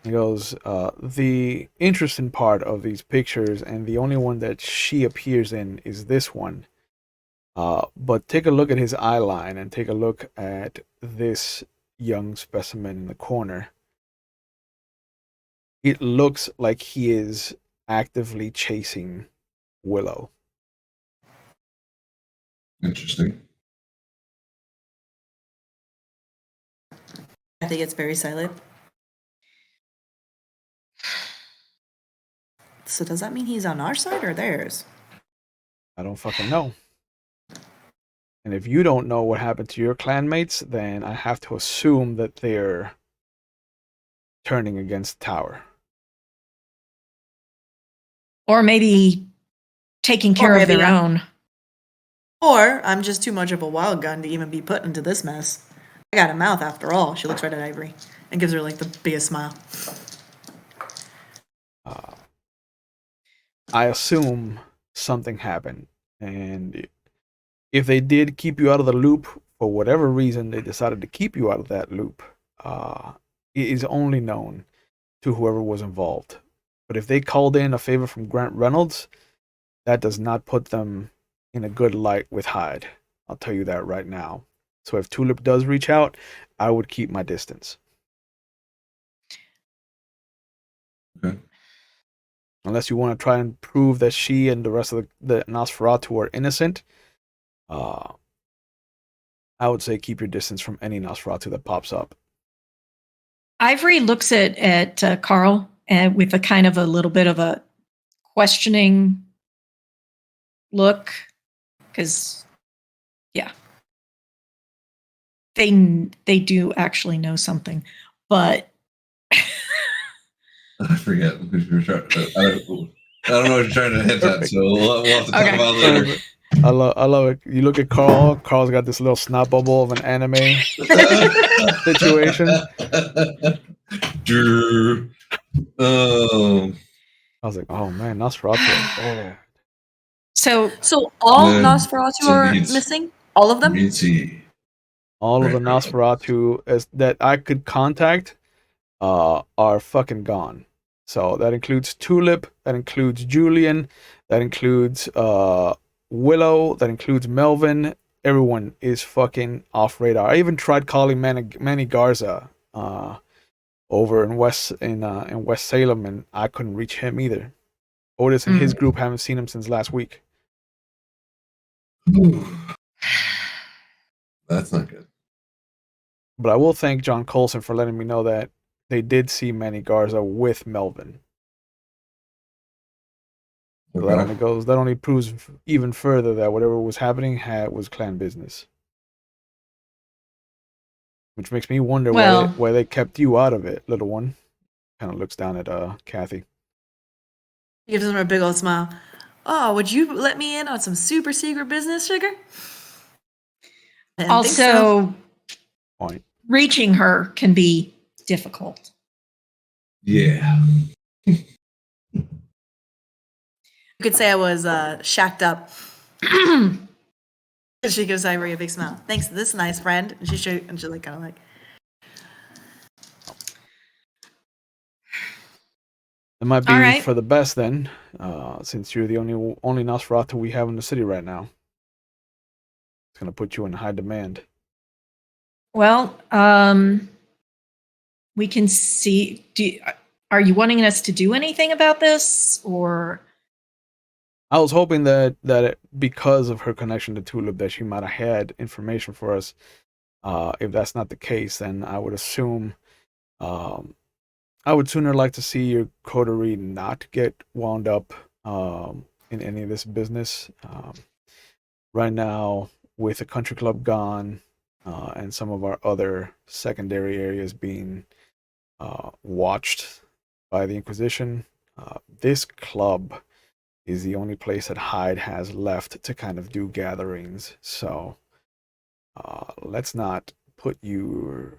He goes, the interesting part of these pictures, and the only one that she appears in, is this one. But take a look at his eye line and take a look at this young specimen in the corner. It looks like he is actively chasing Willow.
Interesting.
I think it's very silent. So does that mean he's on our side or theirs?
I don't fucking know. And if you don't know what happened to your clanmates, then I have to assume that they're turning against the tower.
Or maybe taking care of
maybe
their own.
Or I'm just too much of a wild gun to even be put into this mess. I got a mouth after all. She looks right at Ivory and gives her like the biggest smile.
I assume something happened, and if they did keep you out of the loop for whatever reason, they decided to keep you out of that loop. It is only known to whoever was involved. But if they called in a favor from Grant Reynolds, that does not put them in a good light with Hyde. I'll tell you that right now. So if Tulip does reach out, I would keep my distance.
Okay.
Unless you want to try and prove that she and the rest of the Nosferatu are innocent, I would say keep your distance from any Nosferatu that pops up.
Ivory looks at Carl and with a kind of a little bit of a questioning look, because yeah, they do actually know something, but
I forget. I don't know what you're trying to hint at, so we'll have to talk
Okay.
about it later.
I love it. You look at Carl. Carl's got this little snot bubble of an anime situation.
Oh.
I was like, oh man, Nosferatu. Oh.
so
all
Good.
Nosferatu are
Means-
missing? All of them?
Meaty.
All of the
Right.
Nosferatu that I could contact are fucking gone. So that includes Tulip, that includes Julian, that includes Willow, that includes Melvin. Everyone is fucking off radar. I even tried calling Manny Garza over in West Salem, and I couldn't reach him either. Otis and his group haven't seen him since last week.
That's not good.
But I will thank John Colson for letting me know that they did see Manny Garza with Melvin. So
Okay.
that only proves even further that whatever was happening was clan business. Which makes me wonder why they kept you out of it, little one. Kind of looks down at Kathy.
He gives him a big old smile. Oh, would you let me in on some super secret business, sugar?
also
Point.
reaching her can be difficult.
Yeah.
You could say I was shacked up. She gives Ivory a big smile. Thanks to this nice friend. And she's like kind of like.
It might be
All right.
for the best then, since you're the only Nosferatu we have in the city right now. It's gonna put you in high demand.
Well, we can see. Are you wanting us to do anything about this, or?
I was hoping that because of her connection to Tulip, that she might have had information for us. If that's not the case, then I would assume, I would sooner like to see your coterie not get wound up in any of this business. Right now, with the country club gone and some of our other secondary areas being watched by the Inquisition, this club is the only place that Hyde has left to kind of do gatherings. So let's not put your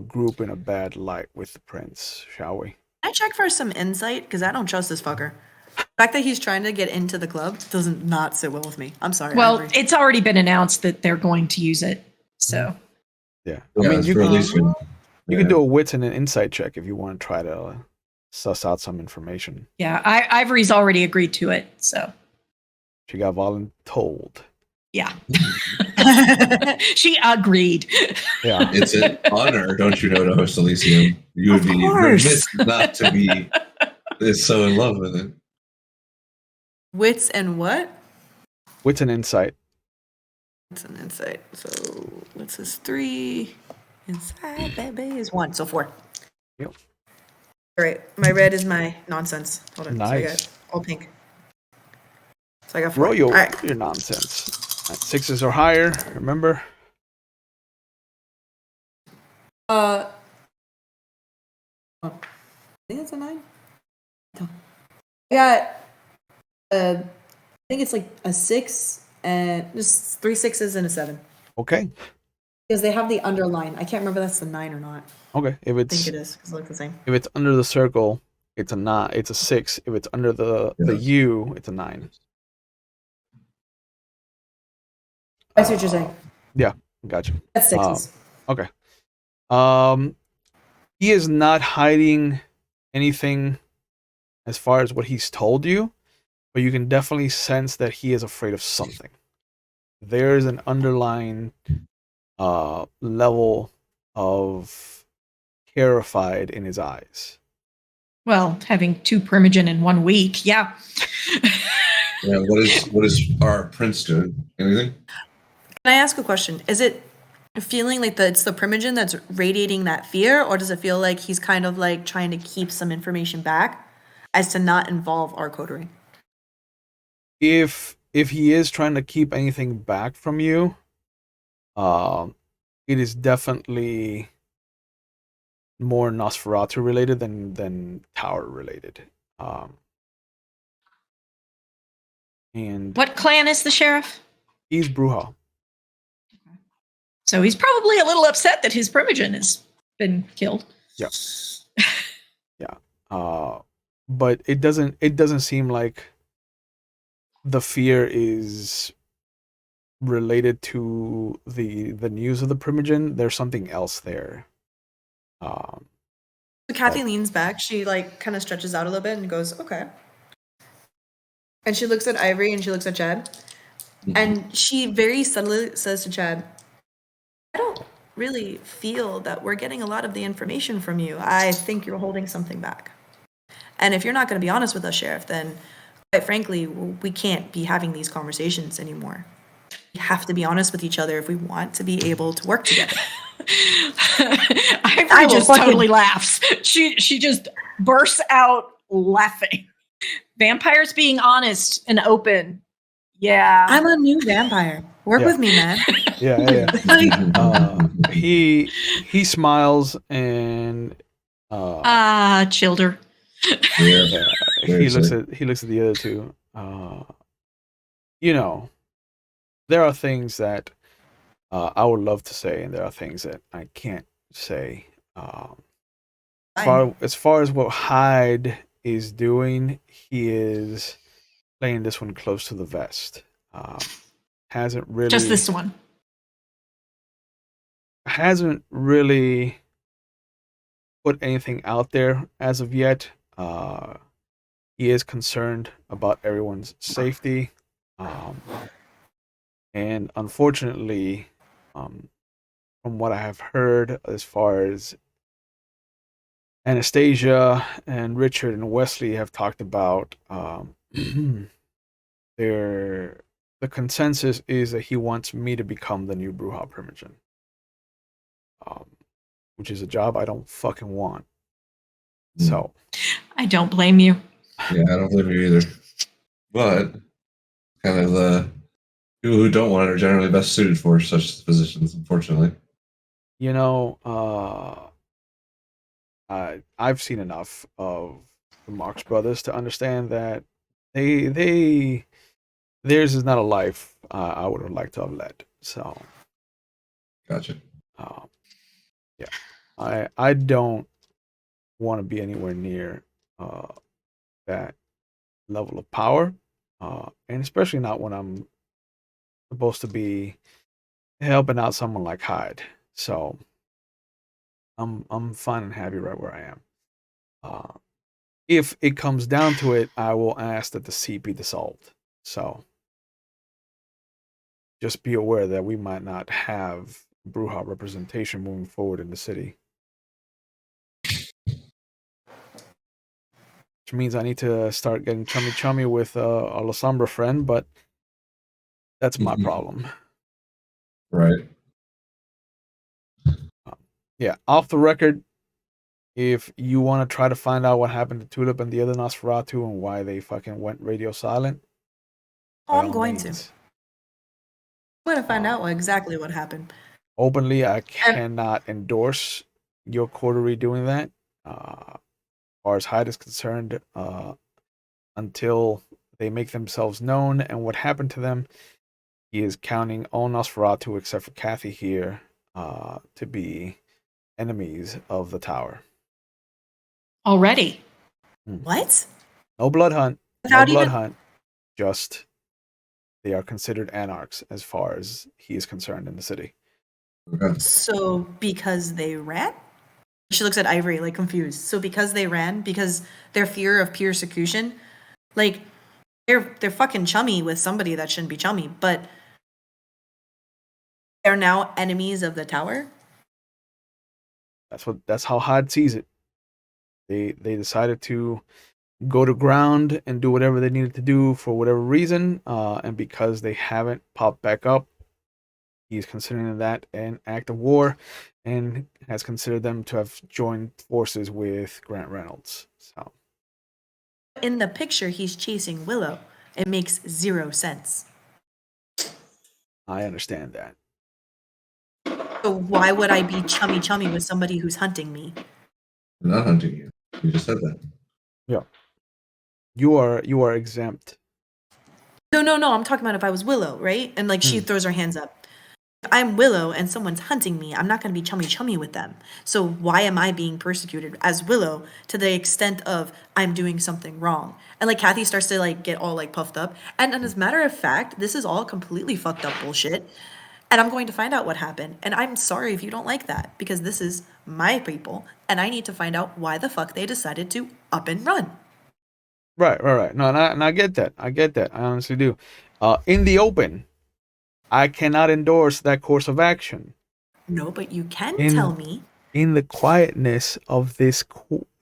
group in a bad light with the prince, shall we?
Can I check for some insight? Because I don't trust this fucker. The fact that he's trying to get into the club doesn't not sit well with me. I'm sorry.
Well, it's already been announced that they're going to use it. So
yeah,
I mean, you
can do a wits and an insight check if you want to try to suss out some information.
yeah, Ivory's already agreed to it. So
She got voluntold.
yeah, she agreed.
Yeah,
it's an honor, don't you know, to host Elysium. You would be remiss not to be so in love with it.
Wits and what?
wits and insight.
Wits and insight. So wits is 3. Inside, baby, is 1. So 4.
Yep.
All right. My red is my nonsense. Hold on. So I
Nice.
got all pink. So I got 4.
Roll your,
All right.
your nonsense. At 6s or higher, remember?
I think it's a 9. I got I think it's like a 6 and just 3 6s and a 7.
Okay.
Because they have the underline. I can't remember if that's the 9 or not.
Okay. If
I think
it's
it is because it looks the same.
if it's under the circle, it's a 9. It's a 6. If it's under the U, it's a 9.
I see what you're saying.
Yeah, gotcha.
That's 6s.
Okay. He is not hiding anything as far as what he's told you, but you can definitely sense that he is afraid of something. There's an underlying level of terrified in his eyes.
Well, having 2 Primogen in 1 week, yeah.
Yeah, what is our prince doing? Anything?
Can I ask a question? Is it feeling like it's the Primogen that's radiating that fear, or does it feel like he's kind of like trying to keep some information back as to not involve our coterie?
If he is trying to keep anything back from you, it is definitely more Nosferatu related than Tower related. And
What clan is the sheriff?
he's Bruja.
So he's probably a little upset that his Primogen has been killed.
Yeah. Yeah. But it doesn't seem like the fear is related to the news of the Primogen. There's something else there.
So Kathy leans back. She like kind of stretches out a little bit and goes, "Okay." And she looks at Ivory and she looks at Chad. Mm-hmm. And she very subtly says to Chad, "I don't really feel that we're getting a lot of the information from you. I think you're holding something back. And if you're not going to be honest with us, Sheriff, then quite frankly, we can't be having these conversations anymore. We have to be honest with each other if we want to be able to work together."
Ivory just totally laughs. She just bursts out laughing. Vampires being honest and open. Yeah.
I'm a new vampire. Work with me, man.
Yeah. He smiles and
childer.
Yeah.
He looks at the other two. You know, there are things that I would love to say, and there are things that I can't say. As far as what Hyde is doing, he is playing this one close to the vest. Hasn't really
just this one.
Hasn't really put anything out there as of yet. He is concerned about everyone's safety. And unfortunately, from what I have heard, as far as Anastasia and Richard and Wesley have talked about, the consensus is that he wants me to become the new Bruja Primogen, which is a job I don't fucking want. So
I don't blame you.
Yeah, I don't blame you either. But kind of the people who don't want it are generally best suited for such positions, unfortunately.
You know, I've seen enough of the Marx Brothers to understand that theirs is not a life I would have liked to have led. So,
gotcha.
Yeah, I don't want to be anywhere near that level of power, and especially not when I'm supposed to be helping out someone like Hyde. So I'm fine and happy right where I am. If it comes down to it, I will ask that the seat be dissolved. So just be aware that we might not have Bruja representation moving forward in the city. Which means I need to start getting chummy with a La Sombra friend, but that's my problem.
Right.
Yeah, off the record, if you want to try to find out what happened to Tulip and the other Nosferatu and why they fucking went radio silent,
Oh,
by
I'm
all
going to.
means.
I'm going to find
Uh,
out exactly what happened.
Openly, I
And
cannot endorse your coterie doing that. As far as Hyde is concerned, until they make themselves known and what happened to them, he is counting all Nosferatu except for Kathy here to be enemies of the tower.
Already.
what?
No blood hunt. No
Without
blood
even.
hunt. Just they are considered anarchs as far as he is concerned in the city.
Okay.
So because they ran? She looks at Ivory like confused. So because they ran, because their fear of persecution, like they're fucking chummy with somebody that shouldn't be chummy, but they're now enemies of the tower.
That's how Hyde sees it. They decided to go to ground and do whatever they needed to do for whatever reason, and because they haven't popped back up, he's considering that an act of war, and has considered them to have joined forces with Grant Reynolds. So
In the picture, he's chasing Willow. It makes 0 sense.
I understand that.
So why would I be chummy with somebody who's hunting me?
I'm not hunting you. You just said that.
Yeah, you are exempt.
No. I'm talking about if I was Willow, right? And like she throws her hands up. If I'm Willow and someone's hunting me, I'm not going to be chummy with them. So why am I being persecuted as Willow to the extent of I'm doing something wrong? And like Kathy starts to like get all like puffed up. And as a matter of fact, this is all completely fucked up bullshit. And I'm going to find out what happened. And I'm sorry if you don't like that because this is my people and I need to find out why the fuck they decided to up and run.
Right. No, and I get that. I get that. I honestly do. In the open, I cannot endorse that course of action.
No, but you can tell
In
me.
in the quietness of this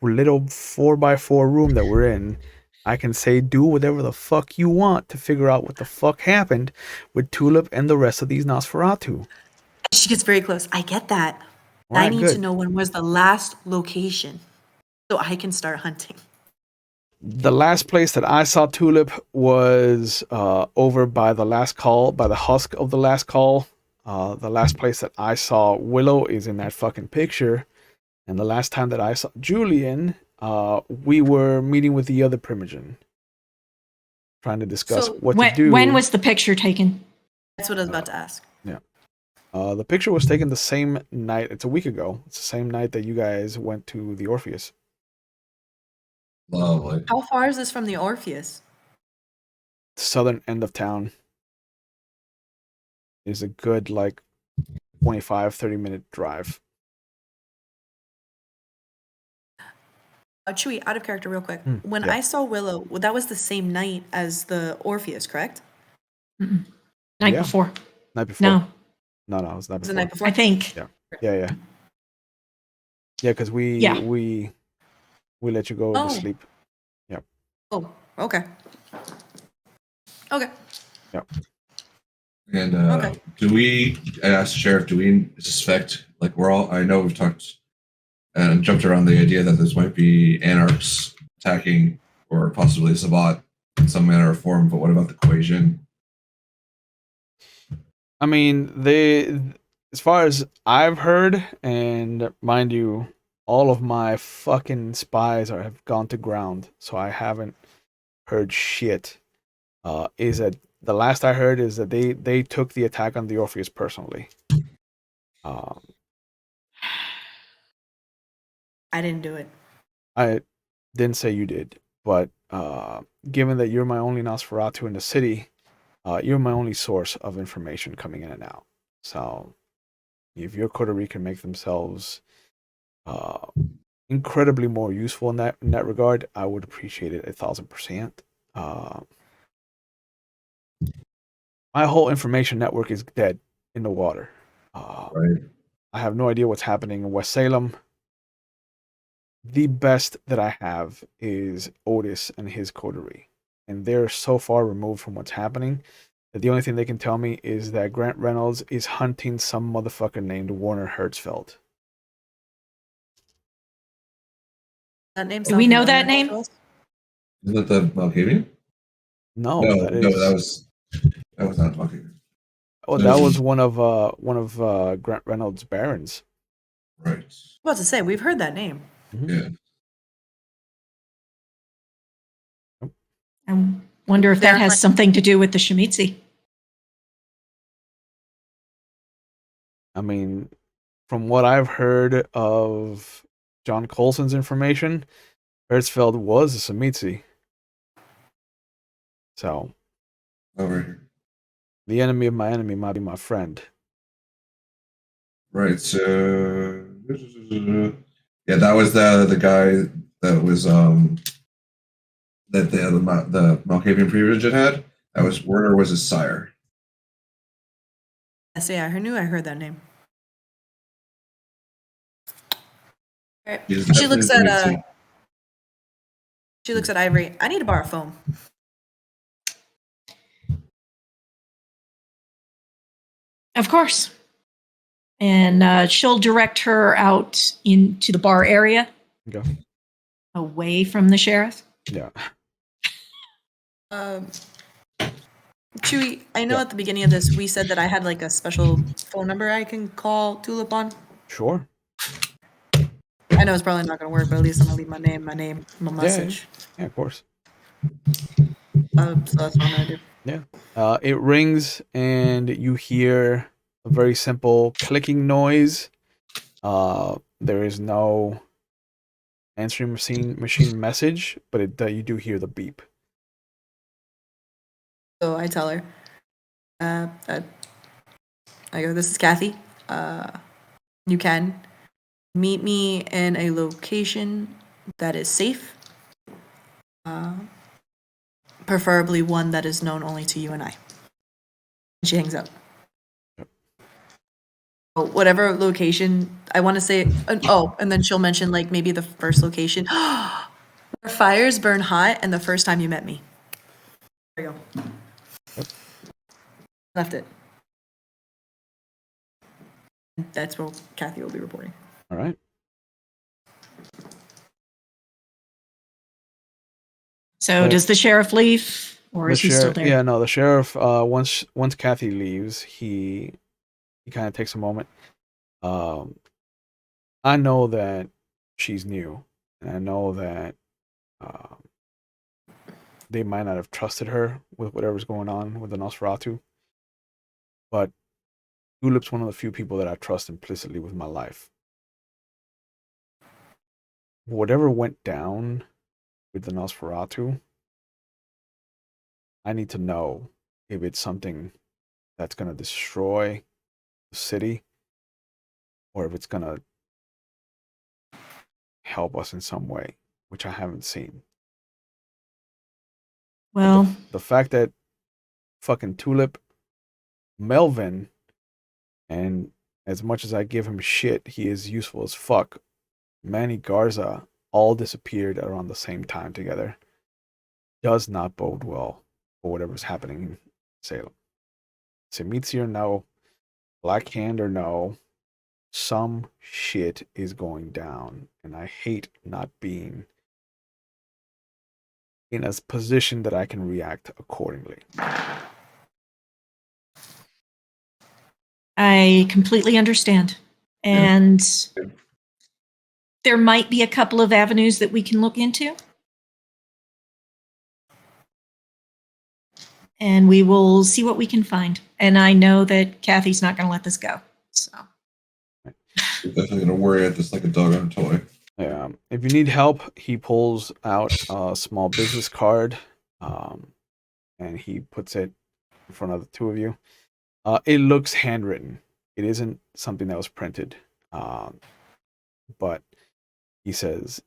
little 4x4 room that we're in, I can say do whatever the fuck you want to figure out what the fuck happened with Tulip and the rest of these Nosferatu.
She gets very close. I get that.
All
I
right,
need to
good.
know when was the last location so I can start hunting.
The last place that I saw Tulip was over by the last call, by the husk of the last call. The last place that I saw Willow is in that fucking picture. And the last time that I saw Julian, we were meeting with the other Primogen, trying to discuss
So
what to
When
do.
was the picture taken?
that's what I was about to ask.
Yeah. The picture was taken the same night. It's a week ago. It's the same night that you guys went to the Orpheus.
Lovely.
How far is this from the Orpheus?
Southern end of town is a good, like, 25, 30-minute drive.
Chewy, out of character, real quick. When
Yeah.
I saw Willow, well, that was the same night as the Orpheus, correct?
Mm-mm. Night
Yeah.
before.
Night before.
No,
No, it was night
Was the
before.
night before?
I think.
Yeah. Yeah, because
Yeah.
we let you go to
Oh.
sleep. Yep.
Oh, okay. Okay.
Yep.
And
Okay.
I asked the sheriff, do we suspect, like I know we've talked and jumped around the idea that this might be anarchs attacking or possibly Sabat in some manner or form, but what about the equation?
I mean, as far as I've heard, and mind you, all of my fucking spies have gone to ground, so I haven't heard shit. Is that the last I heard is that they took the attack on the Orpheus personally.
I didn't do it.
I didn't say you did, but given that you're my only Nosferatu in the city, you're my only source of information coming in and out. So if your coterie can make themselves incredibly more useful in that regard, I would appreciate it 1,000%. My whole information network is dead in the water.
Right.
I have no idea what's happening in West Salem. The best that I have is Otis and his coterie, and they're so far removed from what's happening that the only thing they can tell me is that Grant Reynolds is hunting some motherfucker named Warner Hertzfeld.
That name
Do
sound
we know
familiar
that name?
to us?
Isn't that the Malkavian?
No,
No,
that
no,
is.
that was not Malkavian.
Oh, that was one of Grant Reynolds' barons.
Right.
I was about to say, we've heard that name.
Yeah.
I wonder if that
Baron,
has
like-
something to do with the Shemitzi.
I mean, from what I've heard of John Colson's information, Herzfeld was a Samitsi. So,
Over here.
the enemy of my enemy might be my friend.
Right. So yeah, that was the guy that was that the Malkavian pre-regent had. That was Werner was his sire.
Yes, yeah, I knew I heard that name. All right.
He's
She looks at
definitely
she looks at Ivory. I need to borrow a phone.
Of course. And she'll direct her out into the bar area,
Okay.
away from the sheriff.
Yeah.
Chewy, I know
Yeah.
at the beginning of this we said that I had like a special phone number I can call Tulip on.
Sure.
I know it's probably not going to work, but at least I'm going to leave my name, my message.
Yeah, of course.
So that's what I'm going to do.
Yeah. It rings and you hear a very simple clicking noise. There is no answering machine message, but you do hear the beep.
So I tell her, I go, this is Kathy. You can meet me in a location that is safe, preferably one that is known only to you and I. And she hangs up. Oh, whatever location, I want to say, and then she'll mention like maybe the first location. Where fires burn hot and the first time you met me. There you go.
Yep.
Left it. That's where Kathy will be reporting.
All right.
So
But-
does the sheriff leave, or
The
is he still
sheriff,
there?
yeah, no, the sheriff. Once Kathy leaves, he kind of takes a moment. I know that she's new, and I know that they might not have trusted her with whatever's going on with the Nosferatu. But Tulip's one of the few people that I trust implicitly with my life. Whatever went down with the Nosferatu, I need to know if it's something that's going to destroy the city or if it's going to help us in some way, which I haven't seen.
Well,
The fact that fucking Tulip, Melvin, and as much as I give him shit, he is useful as fuck, Manny Garza all disappeared around the same time together does not bode well for whatever's happening in Salem. Simitsi or no, Black Hand or no, some shit is going down, and I hate not being in a position that I can react accordingly.
I completely understand. And there might be a couple of avenues that we can look into. And we will see what we can find. And I know that Kathy's not going to let this go. So
You're definitely gonna worry at this like a dog on a toy.
If you need help, he pulls out a small business card, and he puts it in front of the two of you. It looks handwritten. It isn't something that was printed, but he says,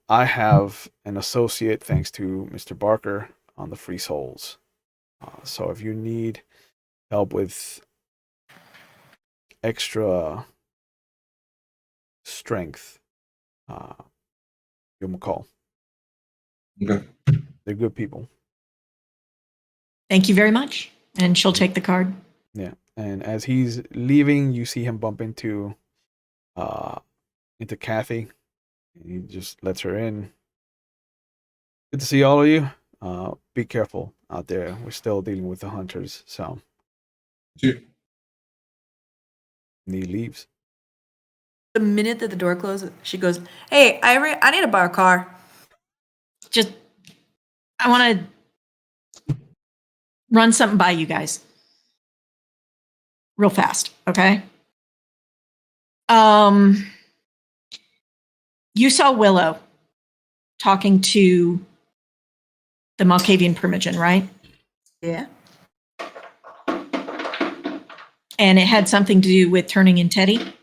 "I have an associate, thanks to Mr. Barker, on the Free Souls. So if you need help with extra strength, give him a call.
Okay.
They're good people."
thank you very much. And she'll take the card.
Yeah, and as he's leaving, you see him bump into Kathy, and he just lets her in. Good to see all of you. Be careful out there. We're still dealing with the hunters, so
Dude,
he leaves.
The minute that the door closes, she goes, "Hey, I need to borrow a car."
Just, I want to run something by you guys real fast, okay? You saw Willow talking to the Malkavian Primogen, right?
Yeah.
And it had something to do with turning in Teddy.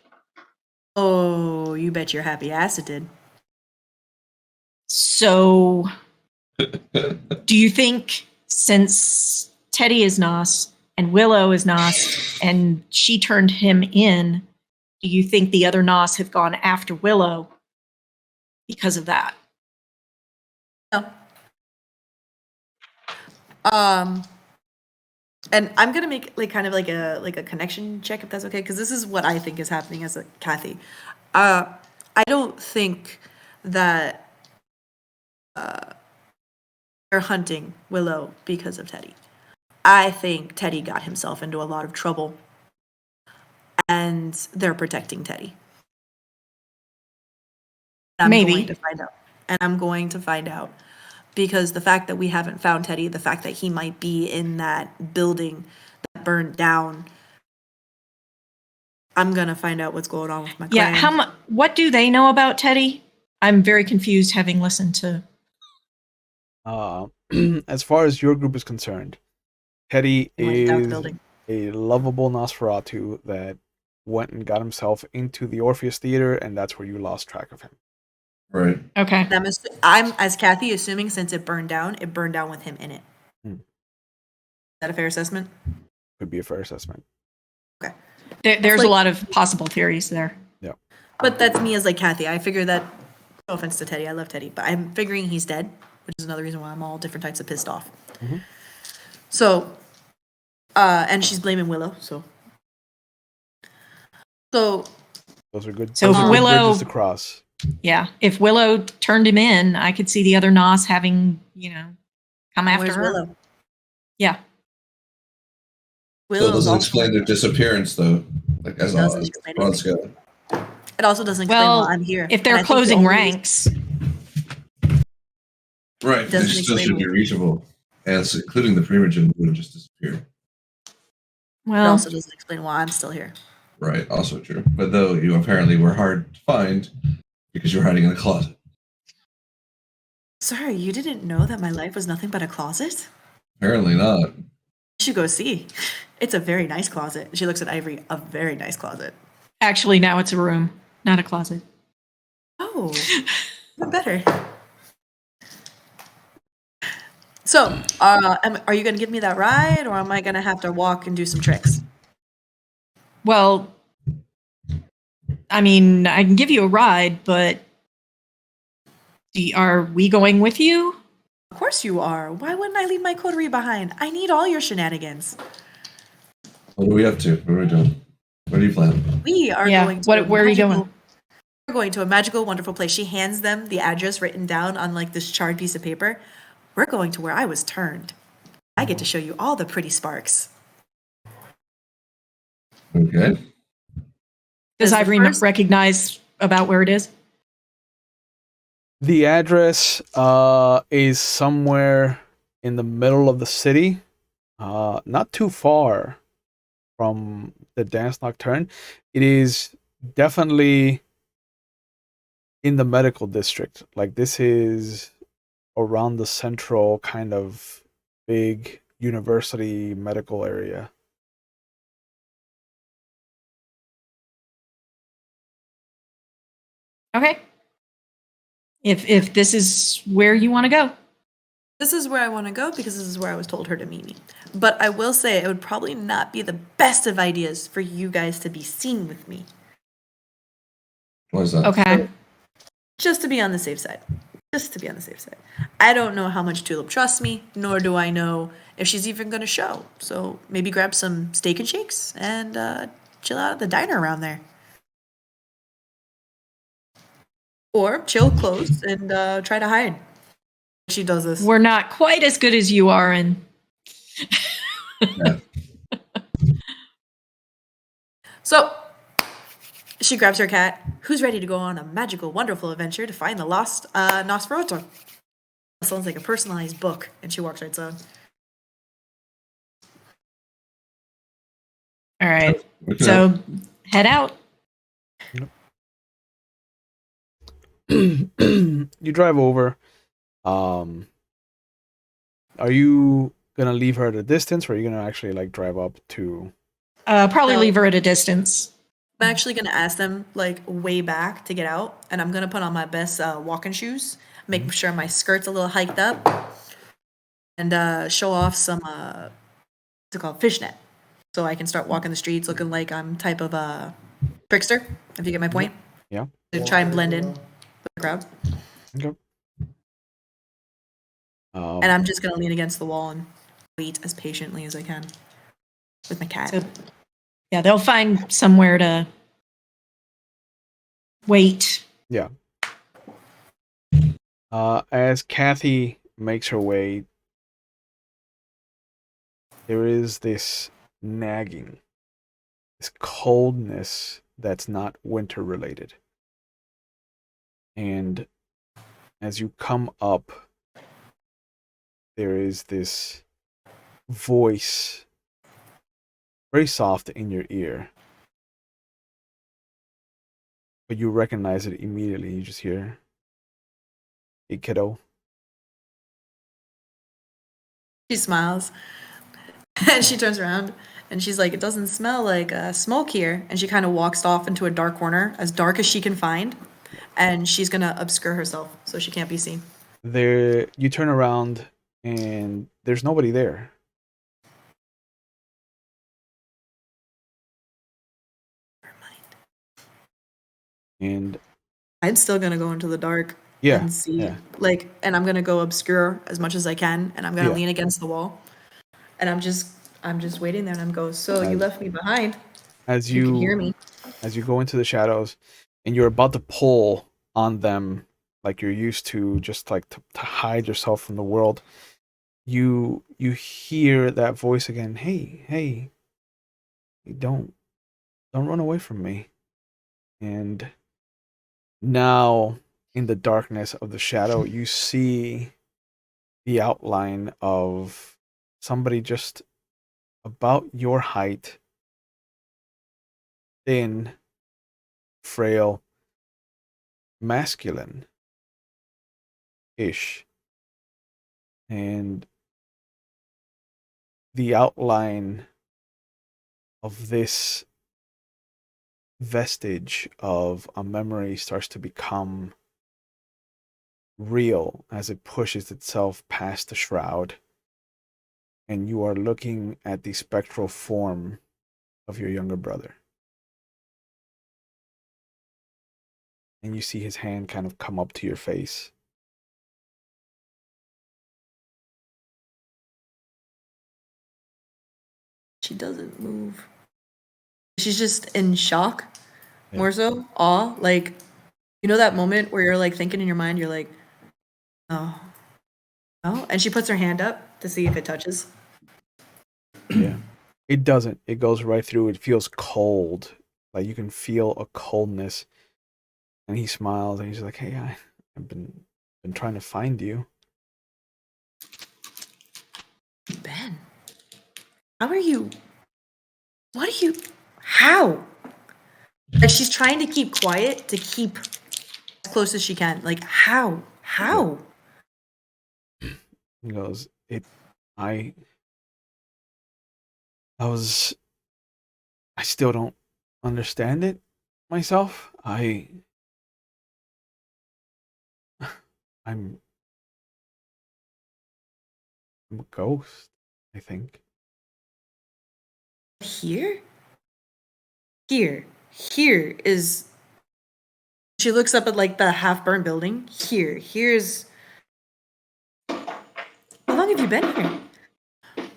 Oh, you bet your happy ass it did.
So, do you think since Teddy is Nos and Willow is Nos and she turned him in, do you think the other Nos have gone after Willow because of that?
No. And I'm gonna make like kind of like a connection check if that's okay, because this is what I think is happening as a Kathy. I don't think that they're hunting Willow because of Teddy. I think Teddy got himself into a lot of trouble, and they're protecting Teddy. I'm
Maybe.
going to find out, and I'm going to find out because the fact that we haven't found Teddy, the fact that he might be in that building that burned down, I'm gonna find out what's going on with my
Yeah,
clan.
what do they know about Teddy? I'm very confused having listened to.
As far as your group is concerned, Teddy
He went down the
is
building.
a lovable Nosferatu that went and got himself into the Orpheus Theater, and that's where you lost track of him.
right.
Okay.
I'm as Kathy assuming since it burned down with him in it.
Hmm.
Is that a fair assessment?
Could be a fair assessment.
Okay.
There's
Like-
a lot of possible theories there.
Yeah.
But that's me as like Kathy. I figure that, no offense to Teddy, I love Teddy, but I'm figuring he's dead, which is another reason why I'm all different types of pissed off.
Mhm.
So, and she's blaming Willow, so.
Those are good.
So
those are good
Willow-
bridges to cross.
Yeah. If Willow turned him in, I could see the other Nos having, come after
Where's
her.
Willow?
Yeah.
So it
Willow's
doesn't
also,
explain their disappearance, though. Like as
Doesn't
a
explain
broad
anything.
scale.
it also doesn't explain
Well,
why I'm here.
if
And I
they're
think the
closing
only
ranks,
Right. They
Doesn't
still
explain
should be
why.
reachable, as including the Primogen would have just disappeared.
It
well,
also doesn't explain why I'm still here.
Right. Also true. But though you apparently were hard to find because you were hiding in a closet.
Sorry, you didn't know that my life was nothing but a closet?
Apparently not.
You should go see. It's a very nice closet. She looks at Ivory, a very nice closet.
actually, now it's a room, not a closet.
Oh, even better. So, are you going to give me that ride, or am I going to have to walk and do some tricks?
Well, I mean, I can give you a ride, but are we going with you?
Of course you are. Why wouldn't I leave my coterie behind? I need all your shenanigans.
What are we up to? What are we doing? What do you plan?
We are
Yeah,
going to
where are you going?
We're going to a magical, wonderful place. She hands them the address written down on like this charred piece of paper. We're going to where I was turned. I get to show you all the pretty sparks.
Okay.
Does
As the
Ivory
first-
recognize about where it is?
The address is somewhere in the middle of the city, not too far from the Dance Nocturne. It is definitely in the medical district. Like this is around the central kind of big university medical area.
Okay. If this is where you want to go.
This is where I want to go because this is where I was told her to meet me. But I will say it would probably not be the best of ideas for you guys to be seen with me.
What is that?
Okay.
Just to be on the safe side. Just to be on the safe side. I don't know how much Tulip trusts me, nor do I know if she's even going to show. So maybe grab some steak and shakes and chill out at the diner around there. Or chill close and try to hide. She does this.
We're not quite as good as you are, and
So she grabs her cat. Who's ready to go on a magical, wonderful adventure to find the lost Nosferatu? Sounds like a personalized book, and she walks right outside.
all right.
Okay.
So head out.
You drive over. Are you gonna leave her at a distance, or are you gonna actually like drive up to?
Probably
No.
leave her at a distance.
I'm actually gonna ask them like way back to get out, and I'm gonna put on my best walking shoes, make sure my skirt's a little hiked up, and show off some what's it called, fishnet, so I can start walking the streets looking like I'm type of a trickster. If you get my point,
Yeah.
to try and blend in with the crowd.
Okay.
And I'm just gonna lean against the wall and wait as patiently as I can with my cat.
So, yeah, they'll find somewhere to wait.
Yeah. As Kathy makes her way, there is this nagging, this coldness that's not winter related. And as you come up, there is this voice, very soft in your ear. But you recognize it immediately. You just hear, "Hey, kiddo."
She smiles and she turns around and she's like, "It doesn't smell like smoke here." And she kind of walks off into a dark corner, as dark as she can find, and she's gonna obscure herself so she can't be seen.
There, you turn around and there's nobody there. And
I'm still gonna go into the dark
yeah,
and see,
yeah,
like, and I'm gonna go obscure as much as I can, and I'm gonna
Yeah.
lean against the wall, and I'm just waiting there, and I'm go. So you
As-
left me behind.
as
You can hear
you
me.
as you go into the shadows, and you're about to pull on them like you're used to, just like to hide yourself from the world. You hear that voice again. Hey, hey, don't run away from me. And now, in the darkness of the shadow, you see the outline of somebody just about your height, thin, frail, masculine ish. And the outline of this vestige of a memory starts to become real as it pushes itself past the shroud. And you are looking at the spectral form of your younger brother. And you see his hand kind of come up to your face.
She doesn't move. She's just in shock,
Yeah.
more so awe. Like, you know that moment where you're like thinking in your mind, you're like, oh, oh, and she puts her hand up to see if it touches.
Yeah. It doesn't. It goes right through. It feels cold. Like you can feel a coldness. And he smiles and he's like, "Hey, I've been trying to find you."
Ben, how are you? What are you? How? Like she's trying to keep quiet to keep as close as she can. Like how? How?
He goes, I I was I still don't understand it myself. I'm I'm a ghost, I think.
Here? Here is. She looks up at like the half-burned building. Here's. How long have you been here?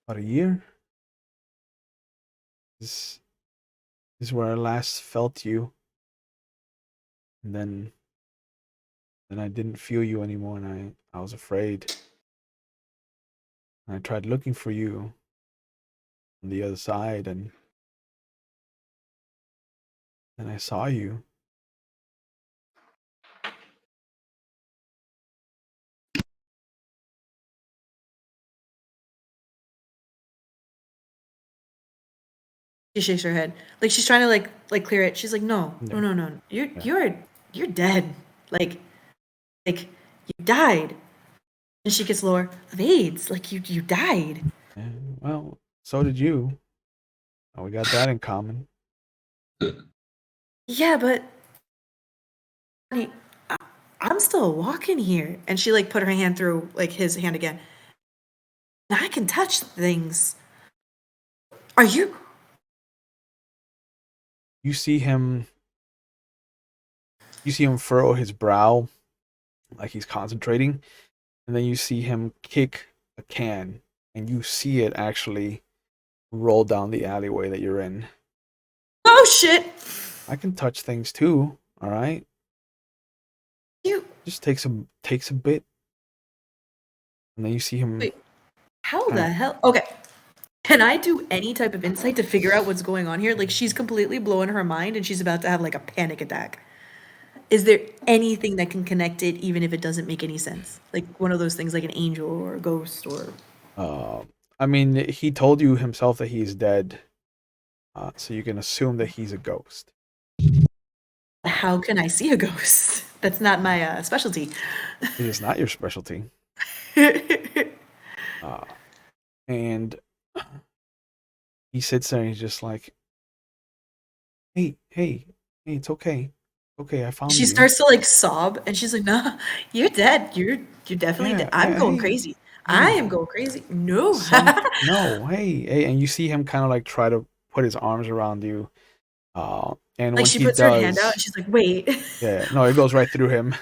About a year. This is where I last felt you. And then and I didn't feel you anymore, and I was afraid. And I tried looking for you on the other side, and then I saw you.
She shakes her head, like she's trying to like clear it. She's like, no, no,
Yeah.
no, no.
Yeah.
You're dead. Like you died. And she gets lower of AIDS. Like you died.
And, well, so did you. We got that in common.
Yeah, but honey, I'm still walking here. And she like put her hand through like his hand again. Now I can touch things. Are you?
You see him furrow his brow like he's concentrating, and then you see him kick a can, and you see it actually roll down the alleyway that you're in.
Oh shit!
I can touch things too, all right?
You
Just takes a bit. And then you see him.
wait. How the
kinda-
hell? Okay. Can I do any type of insight to figure out what's going on here? Like she's completely blowing her mind and she's about to have like a panic attack. Is there anything that can connect it, even if it doesn't make any sense? Like one of those things, like an angel or a ghost, or
I mean, he told you himself that he's dead, so you can assume that he's a ghost.
how can I see a ghost? That's not my specialty.
It is not your specialty. And he sits there and he's just like, hey, it's okay. Okay, I found
She
you.
starts to like sob, and she's like, "No, you're dead. You're definitely dead. I'm
yeah,
going
hey,
crazy. I am going crazy. No."
No, hey, and you see him kind of like try to put his arms around you. And
Like
when
she
he
puts her hand out,
does,
and she's like, "Wait."
yeah, no, it goes right through him.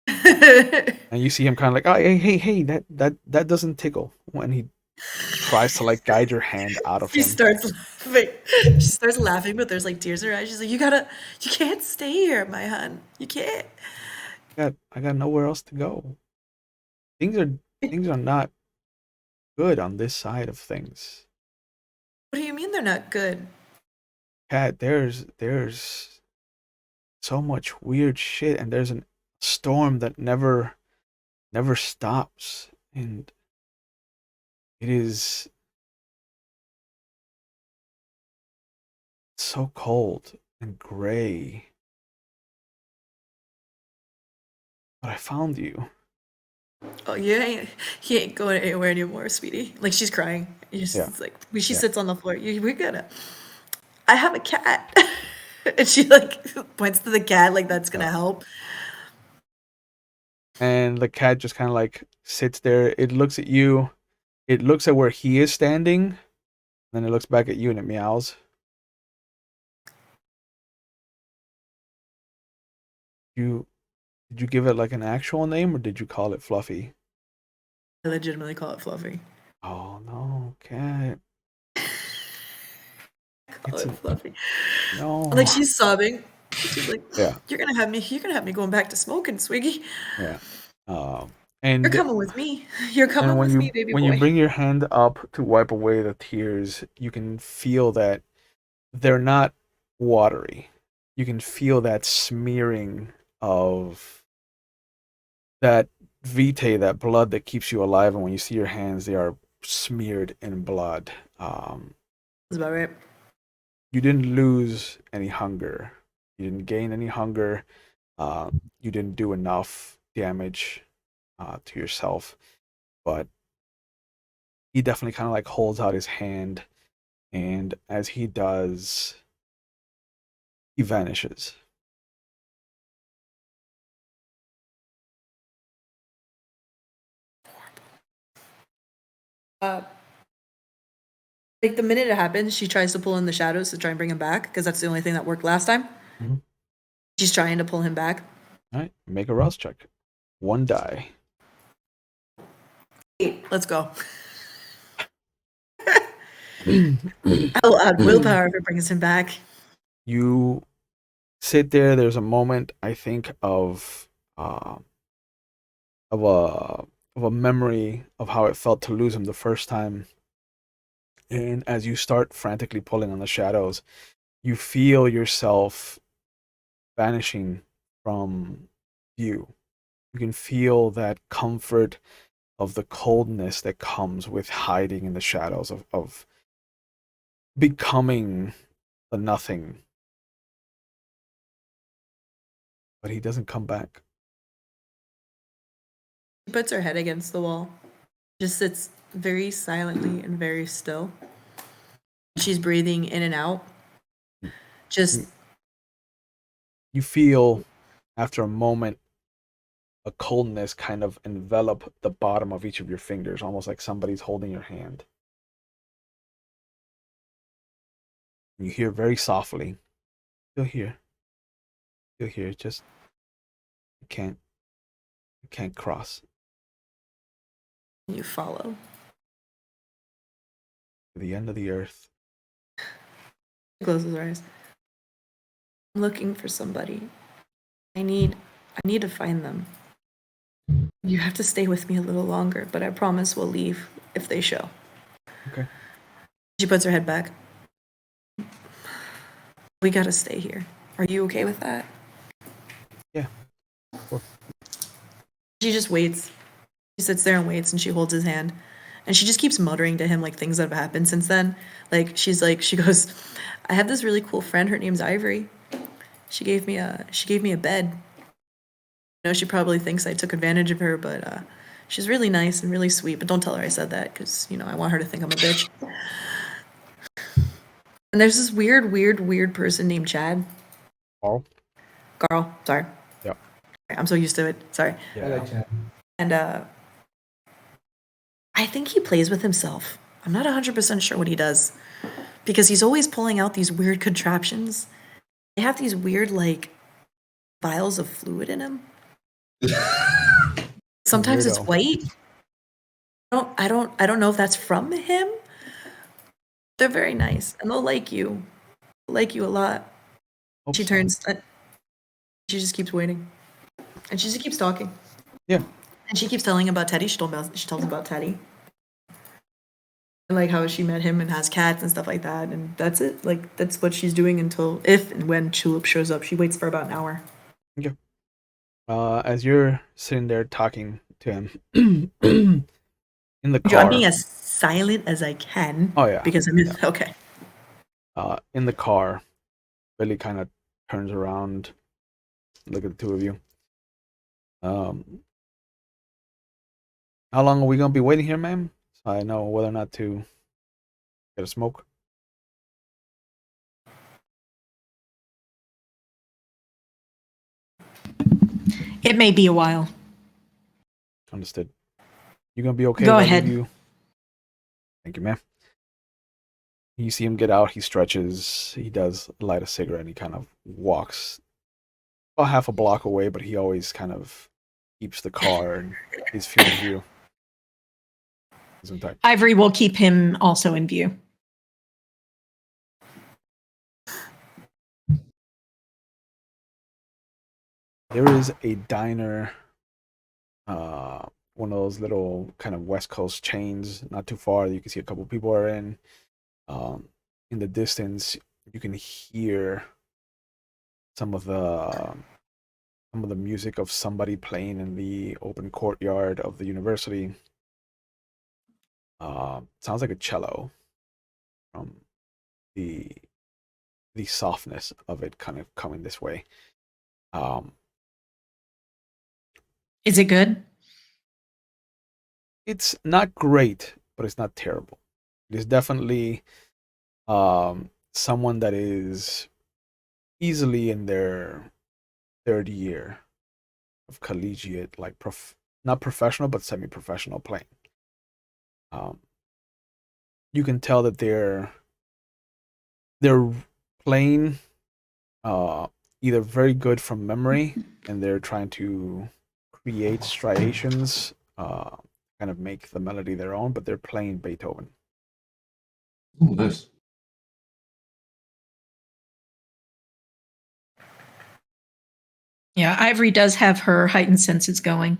And you see him kind of like, oh, hey, that doesn't tickle. When he tries to like guide your hand out of
She
him.
starts laughing. She starts laughing, but there's like tears in her eyes. She's like, you can't stay here, my hun. You can't.
I got nowhere else to go. Things are not good on this side of things.
What do you mean they're not good?
Cat, there's so much weird shit, and there's a storm that never stops, and it is so cold and gray. But I found you.
Oh, he ain't going anywhere anymore, sweetie. Like she's crying.
Yeah.
It's like she
Yeah.
sits on the floor. We're gonna. I have a cat, and she like points to the cat like that's gonna
Yeah.
help.
And the cat just kind of like sits there. It looks at you. It looks at where he is standing. Then it looks back at you and it meows. Did you give it like an actual name or did you call it Fluffy?
I legitimately call it Fluffy.
Oh no, cat.
Call it Fluffy.
No.
Like she's sobbing. She's like,
Yeah.
You're gonna have me going back to smoking, Swiggy.
Yeah.
You're
And
coming with me. You're coming
when
with
you
me, baby
when you
boy."
bring your hand up to wipe away the tears, you can feel that they're not watery. You can feel that smearing of that vitae, that blood that keeps you alive. And when you see your hands, they are smeared in blood.
That's about right.
You didn't lose any hunger. You didn't gain any hunger. You didn't do enough damage to yourself. But he definitely kind of like holds out his hand. And as he does, he vanishes.
Uh, like the minute it happens, she tries to pull in the shadows to try and bring him back because that's the only thing that worked last time.
Mhm.
She's trying to pull him back.
All right, make a rouse check. 1 die.
8, let's go. I'll add willpower if it brings him back.
You sit there. There's a moment, I think, of of a memory of how it felt to lose him the first time. And as you start frantically pulling on the shadows, you feel yourself vanishing from view. You can feel that comfort of the coldness that comes with hiding in the shadows, of becoming the nothing. But he doesn't come back.
She puts her head against the wall, just sits very silently and very still. She's breathing in and out. Just
You feel, after a moment, a coldness kind of envelop the bottom of each of your fingers, almost like somebody's holding your hand. You hear very softly, still here, just you can't cross
you follow.
to the end of the earth.
She closes her eyes. I'm looking for somebody. I need to find them. You have to stay with me a little longer, but I promise we'll leave if they show.
Okay.
She puts her head back. We gotta stay here. Are you okay with that?
Yeah. Sure.
She just waits. She sits there and waits, and she holds his hand. And she just keeps muttering to him like things that have happened since then. She goes, I have this really cool friend, her name's Ivory. She gave me a bed. You know, she probably thinks I took advantage of her, but she's really nice and really sweet. But don't tell her I said that, because, you know, I want her to think I'm a bitch. And there's this weird person named Chad. Carl, sorry.
Yeah.
I'm so used to it. Sorry.
Yeah.
I like that.
And I think he plays with himself. I'm not 100% sure what he does, because he's always pulling out these weird contraptions. They have these weird, like, vials of fluid in him. Sometimes it's
Weirdo.
white. I don't know if that's from him. They're very nice, and they'll like you. They'll like you a lot.
Hope
She
so.
turns. She just keeps waiting, and she just keeps talking.
Yeah.
And she keeps telling about Teddy. She tells about Teddy, and like how she met him and has cats and stuff like that. And that's it. Like, that's what she's doing until if and when Tulip shows up. She waits for about an hour.
Okay. As you're sitting there talking to him in the car.
I'm being as silent as I can.
Oh yeah.
Because I'm okay.
In the car, Billy kind of turns around, look at the two of you. How long are we gonna be waiting here, ma'am? So I know whether or not to get a smoke.
It may be a while.
Understood. You gonna be okay?
Go
if I
ahead.
leave you? Thank you, ma'am. You see him get out. He stretches. He does light a cigarette. And he kind of walks about half a block away, but he always kind of keeps the car in his field of view. He's intact.
Ivory will keep him also in view.
There is a diner, one of those little kind of West Coast chains, not too far. You can see a couple people are in. In the distance, you can hear some of the music of somebody playing in the open courtyard of the university. Sounds like a cello from the softness of it kind of coming this way.
Is it good?
It's not great, but it's not terrible. It is definitely someone that is easily in their third year of collegiate, like not professional, but semi-professional playing. You can tell that they're playing either very good from memory, and they're trying to create striations, kind of make the melody their own, but they're playing Beethoven.
Ooh, nice.
Yeah, Ivory does have her heightened senses going.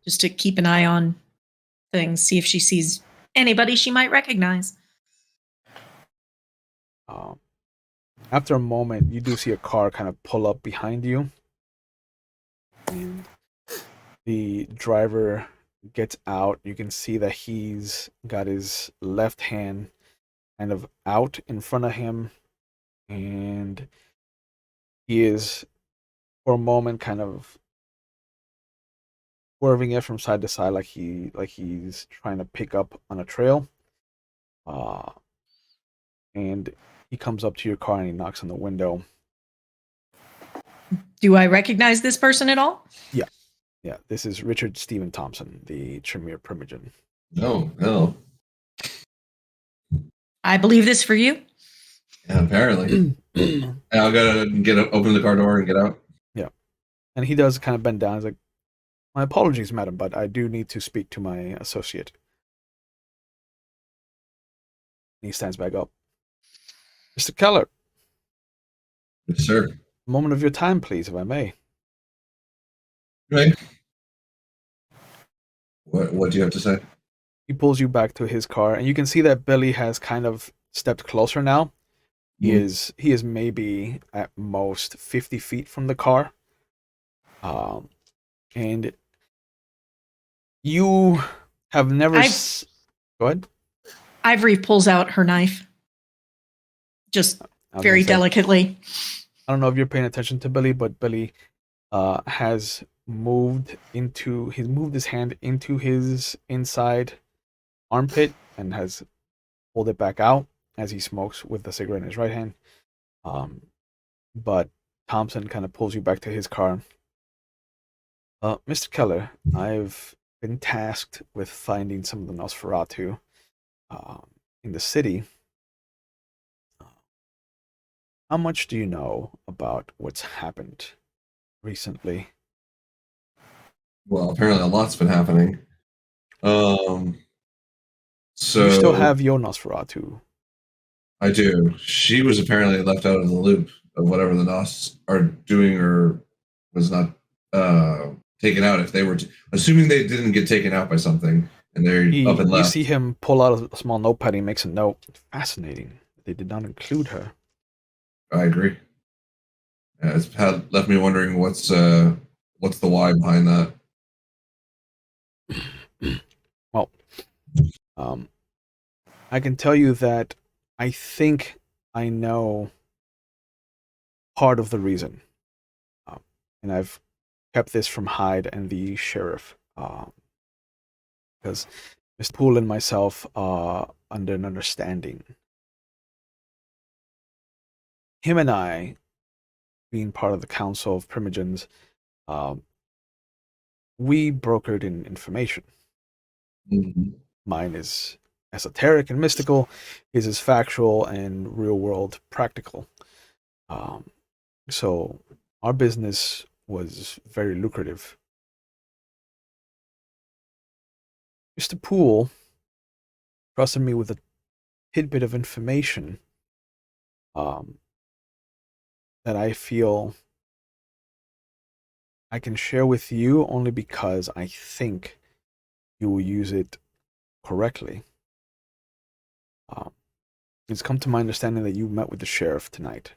just to keep an eye on things, see if she sees anybody she might recognize.
After a moment, you do see a car kind of pull up behind you, and the driver gets out. You can see that he's got his left hand kind of out in front of him, and he is, for a moment, kind of swerving it from side to side, like he's trying to pick up on a trail. And he comes up to your car and he knocks on the window.
Do I recognize this person at all?
Yeah, this is Richard Stephen Thompson, the Tremere Primogen.
No.
I believe this for you.
Yeah, apparently. And I'll go and open the car door and get out.
Yeah. And he does kind of bend down. He's like, "My apologies, madam, but I do need to speak to my associate." And he stands back up. "Mr. Keller,
Yes, sir.
a moment of your time, please, if I may."
Right. What do you have to say?
He pulls you back to his car, and you can see that Billy has kind of stepped closer now. He is maybe at most 50 feet from the car. And you have never... Go ahead.
Ivory pulls out her knife. Just very delicately.
I don't know if you're paying attention to Billy, but Billy has moved his hand into his inside armpit and has pulled it back out as he smokes with the cigarette in his right hand. But Thompson kind of pulls you back to his car. "Mr. Keller, I've been tasked with finding some of the Nosferatu in the city. How much do you know about what's happened recently?"
Well, apparently a lot's been happening. So
you still have your Nosferatu.
I do. She was apparently left out of the loop of whatever the Nos are doing, or was not taken out. If they were, assuming they didn't get taken out by something, and they're up and left.
You see him pull out a small notepad. He makes a note. Fascinating. They did not include her.
I agree. It's left me wondering what's the why behind that.
Well, I can tell you that I think I know part of the reason, and I've kept this from Hyde and the sheriff, because Mr. Poole and myself are under an understanding. Him and I, being part of the Council of Primogens, we brokered in information.
Mm-hmm.
Mine is esoteric and mystical. His is factual and real world practical. So our business was very lucrative. Mr. Poole trusted me with a tidbit of information that I feel I can share with you only because I think you will use it correctly. It's come to my understanding that you met with the sheriff tonight.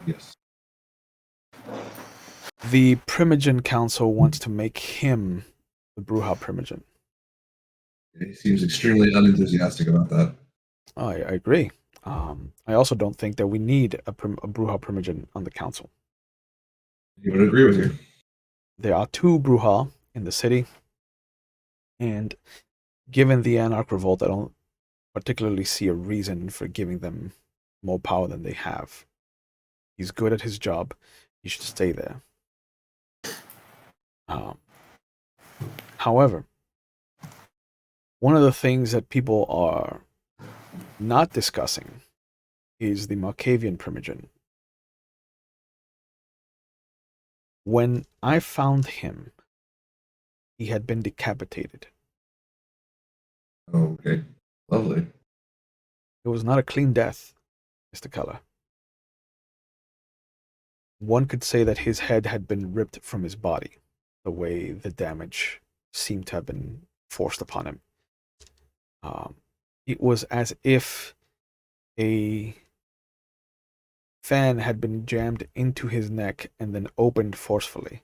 Yes.
The Primogen Council wants to make him the Brujah Primogen.
He seems extremely unenthusiastic about that.
I agree. I also don't think that we need a Brujah Primogen on the council.
He would agree with you.
There are 2 Brujah in the city, and given the Anarch Revolt, I don't particularly see a reason for giving them more power than they have. He's good at his job. He should stay there. However, one of the things that people are not discussing is the Malkavian Primogen. When I found him, he had been decapitated.
Okay. Lovely.
It was not a clean death, Mr. Keller. One could say that his head had been ripped from his body, the way the damage seemed to have been forced upon him. It was as if a fan had been jammed into his neck and then opened forcefully.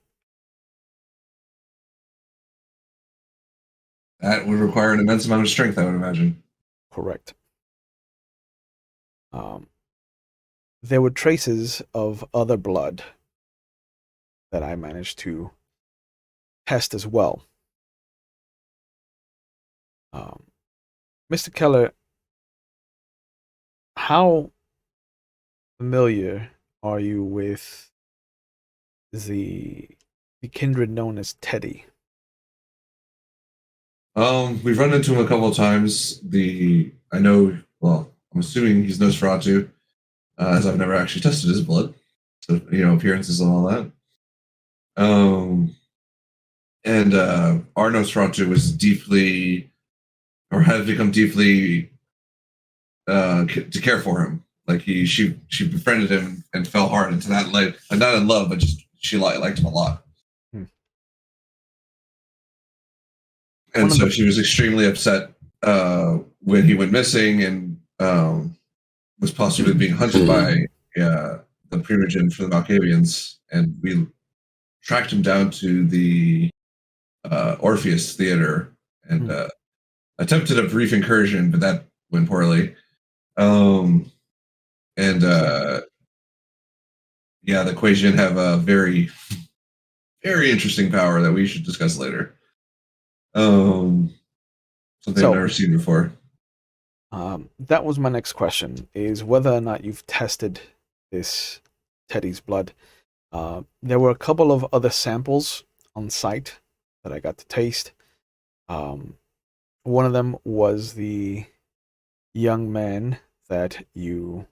That would require an immense amount of strength, I would imagine.
Correct. There were traces of other blood that I managed to test as well. Mr. Keller, how familiar are you with the kindred known as Teddy?
We've run into him a couple of times. I know. Well, I'm assuming he's Nosferatu, as I've never actually tested his blood, so appearances and all that. And our Nosferatu was deeply, or has become deeply, to care for him. Like she befriended him and fell hard into that life, and not in love, but just she liked him a lot. And so she was extremely upset when he went missing and was possibly being hunted by the Primogen for the Malkavians. And we tracked him down to the Orpheus Theater and attempted a brief incursion, but that went poorly. The Quasian have a very, very interesting power that we should discuss later. Something I've never seen before.
That was my next question, is whether or not you've tested this Teddy's blood. There were a couple of other samples on site that I got to taste. One of them was the young man that you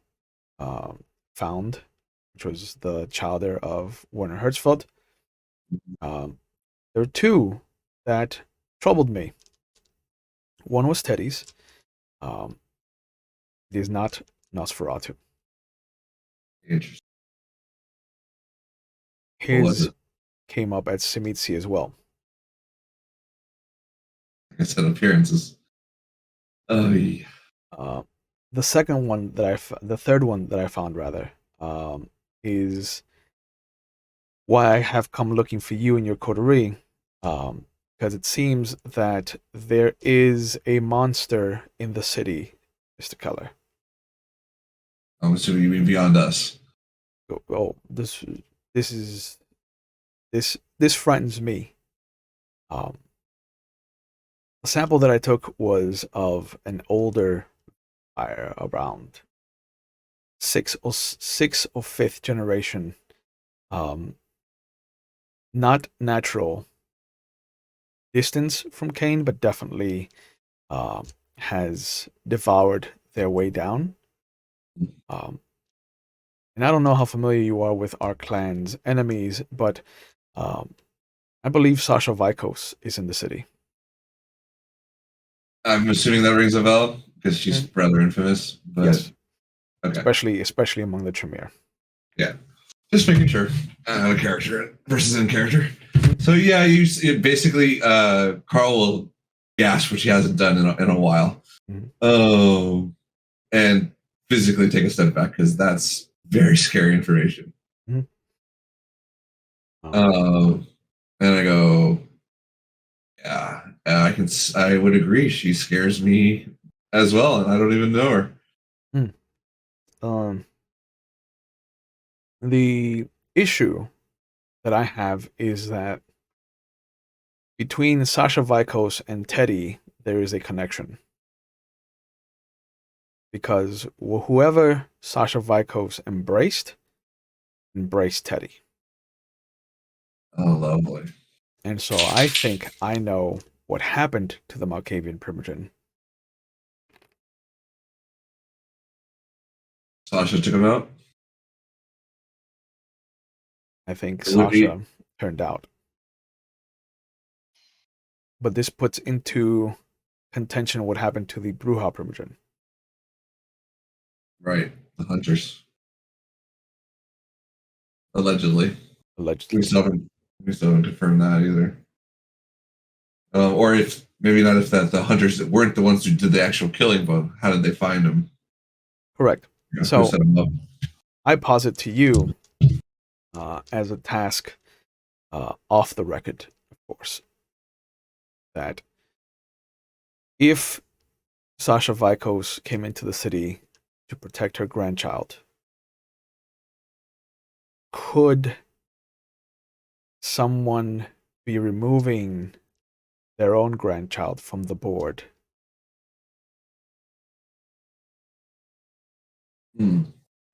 found, which was the childer of Werner Hertzfeld. There were two that troubled me. One was Teddy's. It is not Nosferatu.
Interesting.
His came up at Simitsi as well.
Like I said, appearances. Oh yeah.
The second one the third one that I found rather, is why I have come looking for you in your coterie. Because it seems that there is a monster in the city, Mr. Keller.
I'm assuming you mean beyond us.
Oh, this frightens me. The sample that I took was of an older fire, around sixth or fifth generation. Not natural distance from Cain, but definitely has devoured their way down. And I don't know how familiar you are with our clan's enemies, but I believe Sasha Vikos is in the city.
I'm assuming that rings a bell because she's rather infamous. But
yes,
okay.
especially among the Tremere.
Yeah, just making sure. Out of character versus in character. So yeah, you basically Carl will gasp, which he hasn't done in a while, and physically take a step back because that's very scary information. And I go, yeah, I would agree. She scares me as well, and I don't even know her.
The issue that I have is that between Sasha Vikos and Teddy, there is a connection. Because whoever Sasha Vikos embraced Teddy.
Oh, lovely.
And so I think I know what happened to the Malkavian Primogen.
Sasha took him out?
I think Sasha turned out. But this puts into contention what happened to the Bruja Primogen.
Right, the hunters. Allegedly.
We
We still haven't confirmed that either. Or if maybe not if that the hunters that weren't the ones who did the actual killing, but how did they find him?
Correct.
Who
So
set him up?
I posit to you as a task off the record, of course, that if Sasha Vikos came into the city to protect her grandchild, could someone be removing their own grandchild from the board?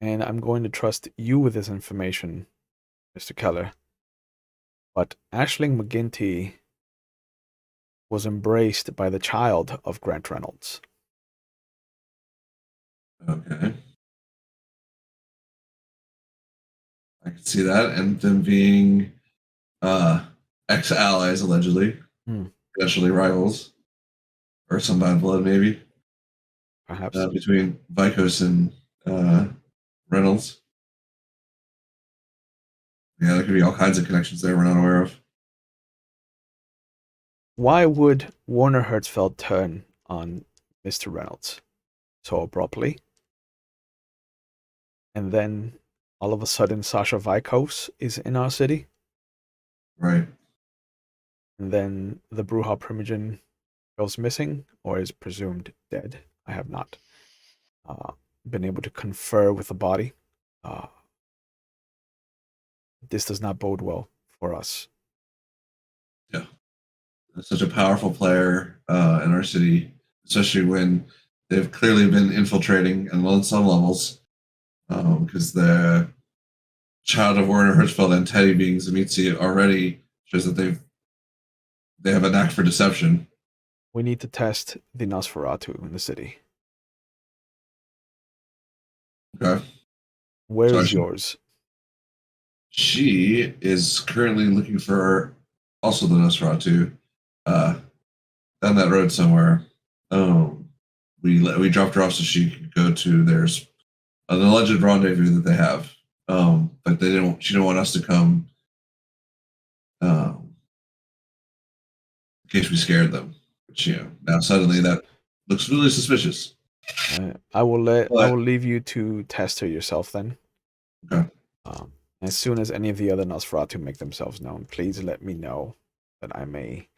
And I'm going to trust you with this information, Mr. Keller. But Aisling McGinty was embraced by the child of Grant Reynolds.
Okay. I can see that. And them being ex-allies, allegedly. Potentially rivals. Or some bad blood, maybe.
Perhaps.
Between Vikos and Reynolds. Yeah, there could be all kinds of connections there we're not aware of.
Why would Warner Hertzfeld turn on Mr. Reynolds so abruptly? And then all of a sudden Sasha Vikos is in our city?
Right.
And then the Bruja Primogen goes missing or is presumed dead. I have not been able to confer with the body. This does not bode well for us.
Yeah. Such a powerful player in our city, especially when they've clearly been infiltrating and on some levels, because the child of Werner Hertzfeld and Teddy being Zemitzi already shows that they have a knack for deception.
We need to test the Nosferatu in the city.
Okay.
Where is yours?
She is currently looking for also the Nosferatu down that road somewhere. We dropped her off so she could go to there's an alleged rendezvous that they have. But she didn't want us to come in case we scared them. Which, now suddenly that looks really suspicious.
I will leave you to test her yourself then.
Okay.
As soon as any of the other Nosferatu make themselves known, please let me know that I may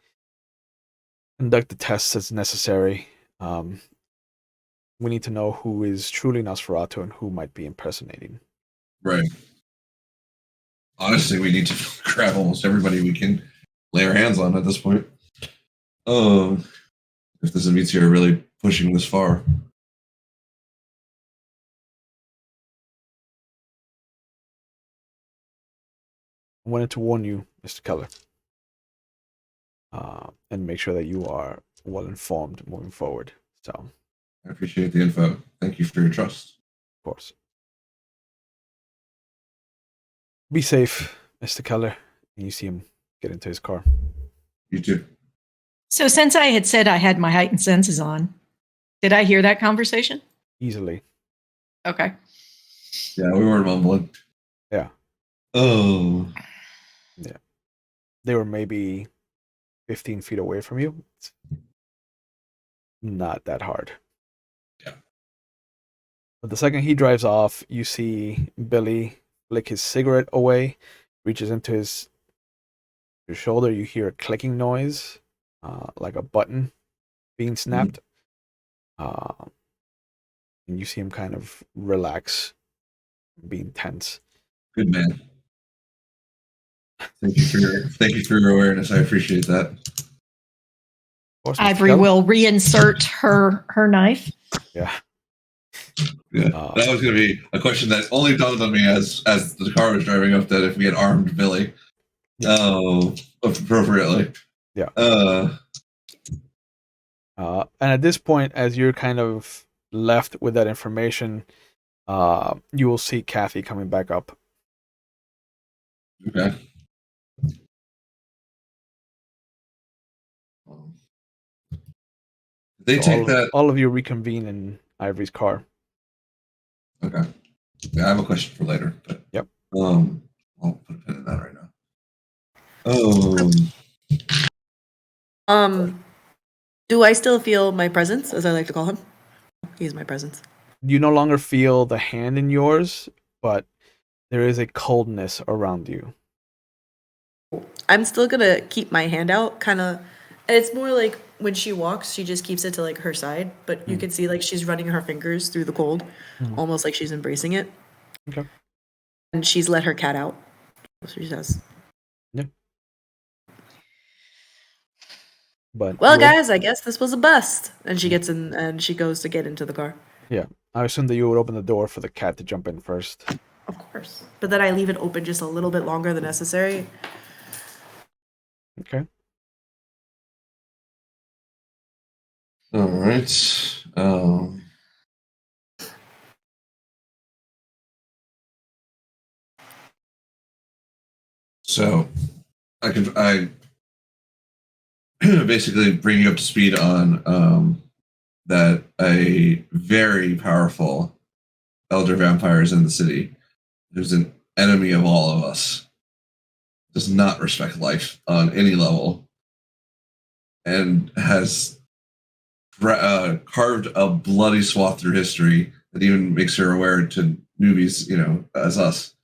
conduct the tests as necessary. We need to know who is truly Nosferatu and who might be impersonating.
Right. Honestly, we need to grab almost everybody we can lay our hands on at this point. If the Zemitzi are really pushing this far.
I wanted to warn you, Mr. Keller, and make sure that you are well informed moving forward. So,
I appreciate the info. Thank you for your trust.
Of course. Be safe, Mr. Keller. And you see him get into his car.
You too.
So since I had said I had my heightened senses on, did I hear that conversation?
Easily.
Okay.
Yeah, we weren't mumbling.
Yeah.
Oh.
Yeah. They were maybe 15 feet away from you. It's not that hard.
Yeah.
But the second he drives off, you see Billy flick his cigarette away, reaches into your shoulder. You hear a clicking noise, like a button being snapped. And you see him kind of relax, being tense.
Good man. Thank you for your awareness. I appreciate that.
Course,
Ivory will reinsert her knife.
Yeah. That was going to be a question that only dawned on me as the car was driving up, that if we had armed Billy appropriately.
Yeah.
And
at this point, as you're kind of left with that information, you will see Kathy coming back up.
Okay. They
so
take that.
All of you reconvene in Ivory's car.
Okay. Yeah, I have a question for later, but
yep.
I'll put a pin in that right now.
Do I still feel my presence, as I like to call him? He's my presence.
You no longer feel the hand in yours, but there is a coldness around you.
I'm still gonna keep my hand out, kind of. And it's more like when she walks, she just keeps it to like her side, but you can see like she's running her fingers through the cold, almost like she's embracing it.
Okay.
And she's let her cat out. That's what she says.
Yeah. But
Well, guys, I guess this was a bust. And she gets in, and she goes to get into the car.
yeah, I assume that you would open the door for the cat to jump in first.
Of course. But then I leave it open just a little bit longer than necessary.
Okay.
All right. So I basically bring you up to speed on that a very powerful elder vampire is in the city, who's an enemy of all of us, does not respect life on any level, and has carved a bloody swath through history that even makes her aware to newbies, as us.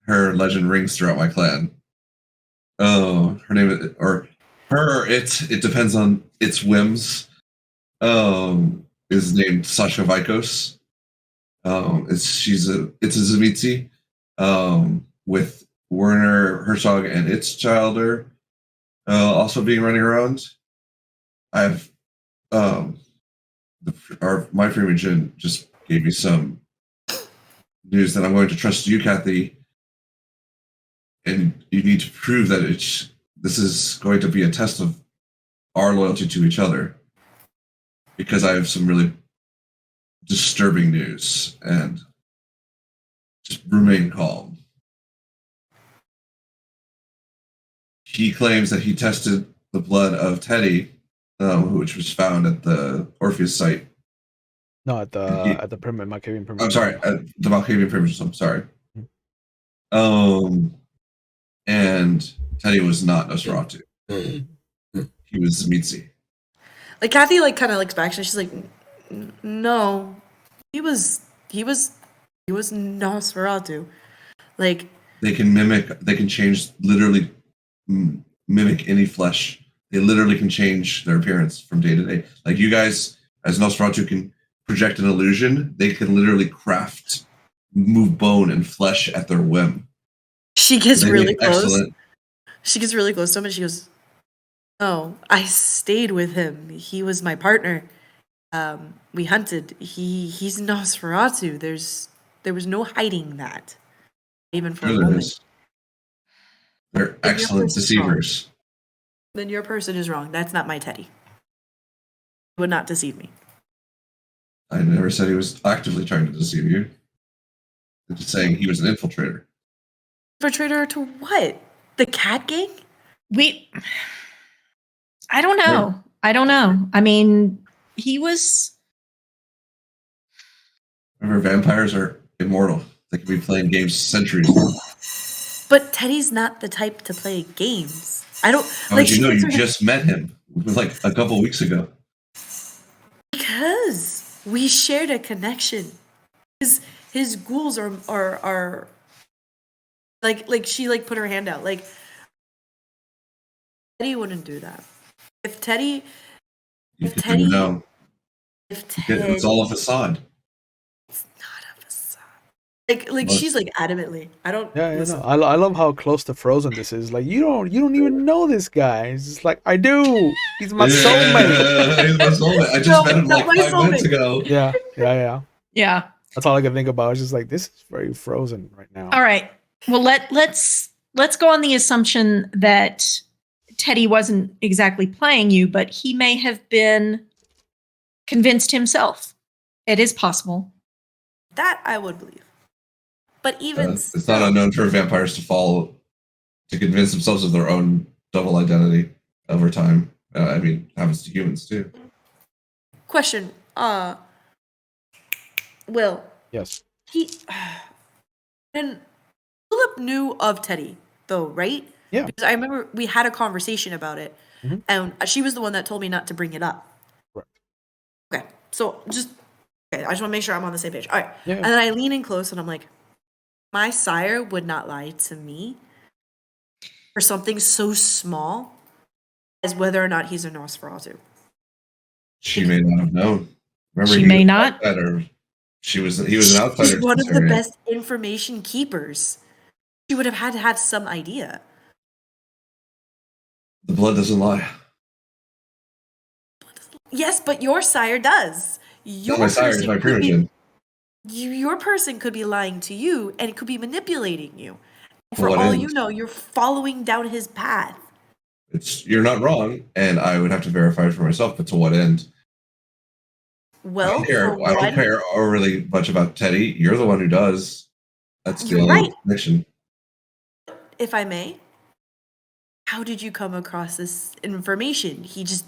Her legend rings throughout my clan. Oh, her name is, or her, it depends on its whims. Is named Sasha Vikos. It's a Zamitzi, with Werner Herzog and its childer, also being running around. I've my primogen just gave me some news that I'm going to trust you, Kathy, and you need to prove that this is going to be a test of our loyalty to each other, because I have some really disturbing news, and just remain calm. He claims that he tested the blood of Teddy, which was found at the Orpheus site.
No, at the pyramid, Malkavian pyramid.
I'm sorry, at the Malkavian pyramid. I'm sorry. And Teddy was not Nosferatu. He was Zamitzi.
Like Kathy, like kind of looks back and she's like, "No, he was Nosferatu." Like
They can change, literally mimic any flesh. They literally can change their appearance from day to day. Like you guys, as Nosferatu, can project an illusion. They can literally move bone and flesh at their whim.
she gets really close.
Excellent.
She gets really close to him and she goes, "Oh, I stayed with him. He was my partner. We hunted. He's Nosferatu. There was no hiding that, even for a
Sure there
moment."
is. They're
Then your
excellent
person's wrong.
deceivers.
Then your person is wrong. That's not my Teddy. He would not deceive me.
I never said he was actively trying to deceive you. I'm just saying he was an infiltrator.
Infiltrator to what? The cat gang?
I don't know. I don't know. I mean, he was.
Remember, vampires are immortal. They can be playing games centuries long.
But Teddy's not the type to play games. I don't
How
like.
did you know? You just met him like a couple weeks ago.
Because we shared a connection. His ghouls are like she like put her hand out. Like Teddy wouldn't do that. If Teddy
You
If
can
Teddy-
know.
if Teddy
It's all a facade.
it's not a facade. Like she's like adamantly. I don't
Yeah,
listen.
no. I love how close to Frozen this is. Like you don't even know this guy. It's just like I do. He's my soulmate.
He's my soulmate. I just
No,
met him
not
like
my
5 minutes
soulmate.
ago.
Yeah.
Yeah.
That's all I can think about. It's just like this is very Frozen right now.
All right. Well, let's go on the assumption that Teddy wasn't exactly playing you, but he may have been convinced himself. It is possible.
That I would believe. But even
It's not unknown for vampires to convince themselves of their own double identity over time. I mean, it happens to humans too.
question, Will,
Yes.
he and Philip knew of Teddy, though, right?
Yeah.
Because I remember we had a conversation about it,
Mhm.
and she was the one that told me not to bring it up.
Correct.
Okay, so just okay. I just want to make sure I'm on the same page. All right,
Yeah.
and then I lean in close, and I'm like, my sire would not lie to me for something so small as whether or not he's a Nosferatu.
She may not have known. Remember,
She
he
may
was
not.
an outsider. He was an outsider.
She's
to
one
this
of the
area.
best information keepers. She would have had to have some idea.
The blood doesn't lie.
Yes, but your sire does.
Not my sire, it's my primogen.
Your person could be lying to you, and it could be manipulating you. And for
What
all
end?
you know, you're following down his path.
You're not wrong, and I would have to verify it for myself. But to what end?
Well,
I don't care really much about Teddy. You're the one who does. That's the
You're right.
connection.
If I may, how did you come across this information? He just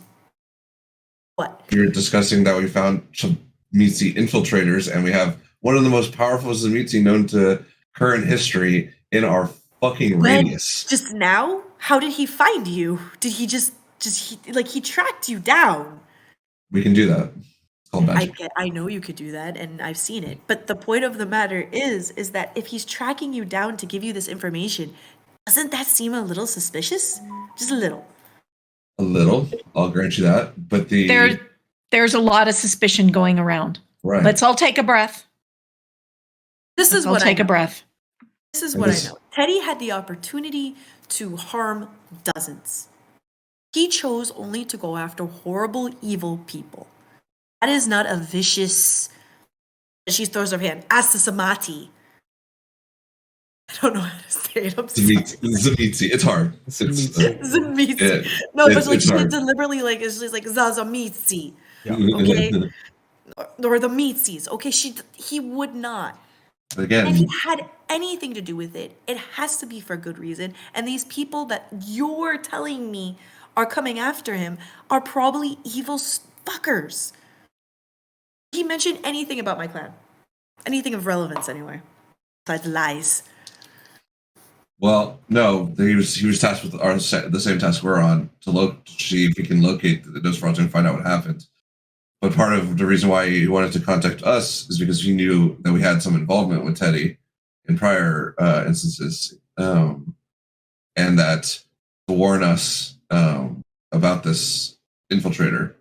what?
You're discussing that we found some Mitzi infiltrators, and we have one of the most powerful Zamitzi known to current history in our fucking radius.
Just now? How did he find you? Did he just he tracked you down?
We can do that. It's called magic.
I know you could do that, and I've seen it. But the point of the matter is that if he's tracking you down to give you this information, doesn't that seem a little suspicious? Just a little.
A little, I'll grant you that. But
There's a lot of suspicion going around.
right.
Let's all take a breath.
This is
I'll
what
take
I
a
know.
breath.
This is what I know. Teddy had the opportunity to harm dozens. He chose only to go after horrible, evil people. That is not a vicious. She throws her hand. Asasamati. I don't know how to say it. I'm sorry.
Zamitzi. It's hard.
Zamitzi. No, but like she deliberately like it's just like Zazamitzi.
Yeah.
Okay. Or the Meetsies. Okay, he would not.
Again,
if he had anything to do with it, it has to be for good reason. And these people that you're telling me are coming after him are probably evil fuckers. He mentioned anything about my clan, anything of relevance, anyway. Besides lies.
Well, no, he was tasked with the same task we're on to see if he can locate the Nosferatu and find out what happened. But part of the reason why he wanted to contact us is because he knew that we had some involvement with Teddy in prior instances, and that to warn us about this infiltrator,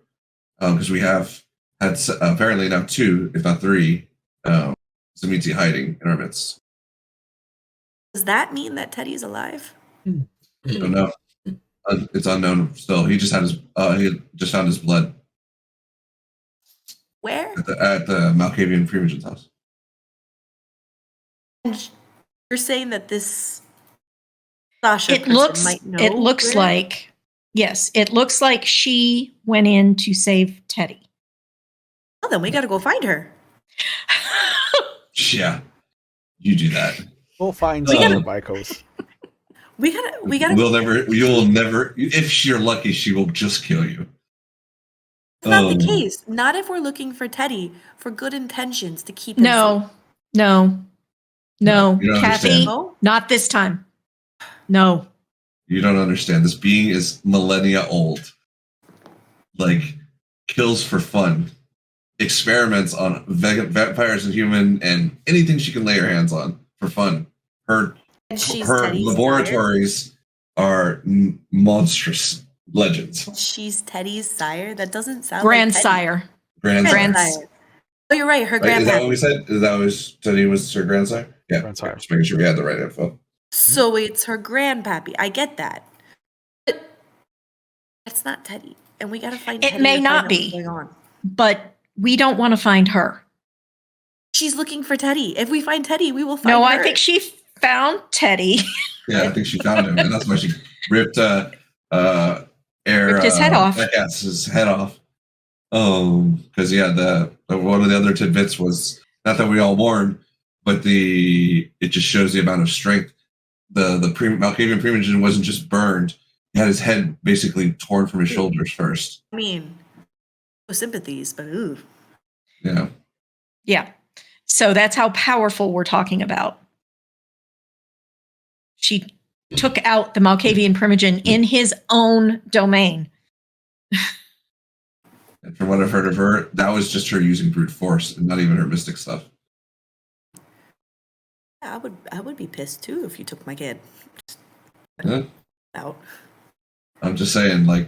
because we have had apparently now 2, if not 3, Zamitzi hiding in our midst.
Does that mean that Teddy's alive?
I don't know. It's unknown still. He just found his blood.
Where?
At the Malkavian Primogen's house.
And you're saying that this Sasha
It looks
might know.
It looks
where?
like yes. It looks like she went in to save Teddy.
Well, then we got to go find her.
Yeah, you do that.
We'll find Sarah Bicos.
We gotta.
You'll never. If you're lucky, she will just kill you.
It's not the case. Not if we're looking for Teddy for good intentions to keep him safe.
No, Kathy,
No?
not this time. No.
You don't understand. This being is millennia old. Like, kills for fun. Experiments on vampires and human and anything she can lay her hands on for fun. Her laboratories are monstrous legends.
She's Teddy's sire? That doesn't sound
Grandsire.
like Grandsire. Oh, you're right. Her grandpa.
Is that what we said? Teddy was her grandsire? Yeah.
Grandsire.
Just making sure we had the right info.
So it's her grandpappy. I get that. But that's not Teddy. And we got to find Teddy.
It may
to
not
find out
be.
what's going on.
But we don't want to find her.
She's looking for Teddy. If we find Teddy, we will find
No,
her.
I think she found Teddy.
Yeah, I think she found him, and that's why she ripped
Ripped his head off.
His head off. Because one of the other tidbits was not that we all mourn, but it just shows the amount of strength. The Malkavian Primogen wasn't just burned; he had his head basically torn from his shoulders first.
I mean, no sympathies, but ooh.
Yeah.
Yeah. So that's how powerful we're talking about. She took out the Malkavian Primogen in his own domain.
And from what I've heard of her, that was just her using brute force and not even her mystic stuff.
Yeah, I would be pissed too if you took my kid.
Yeah.
Out.
I'm just saying, like,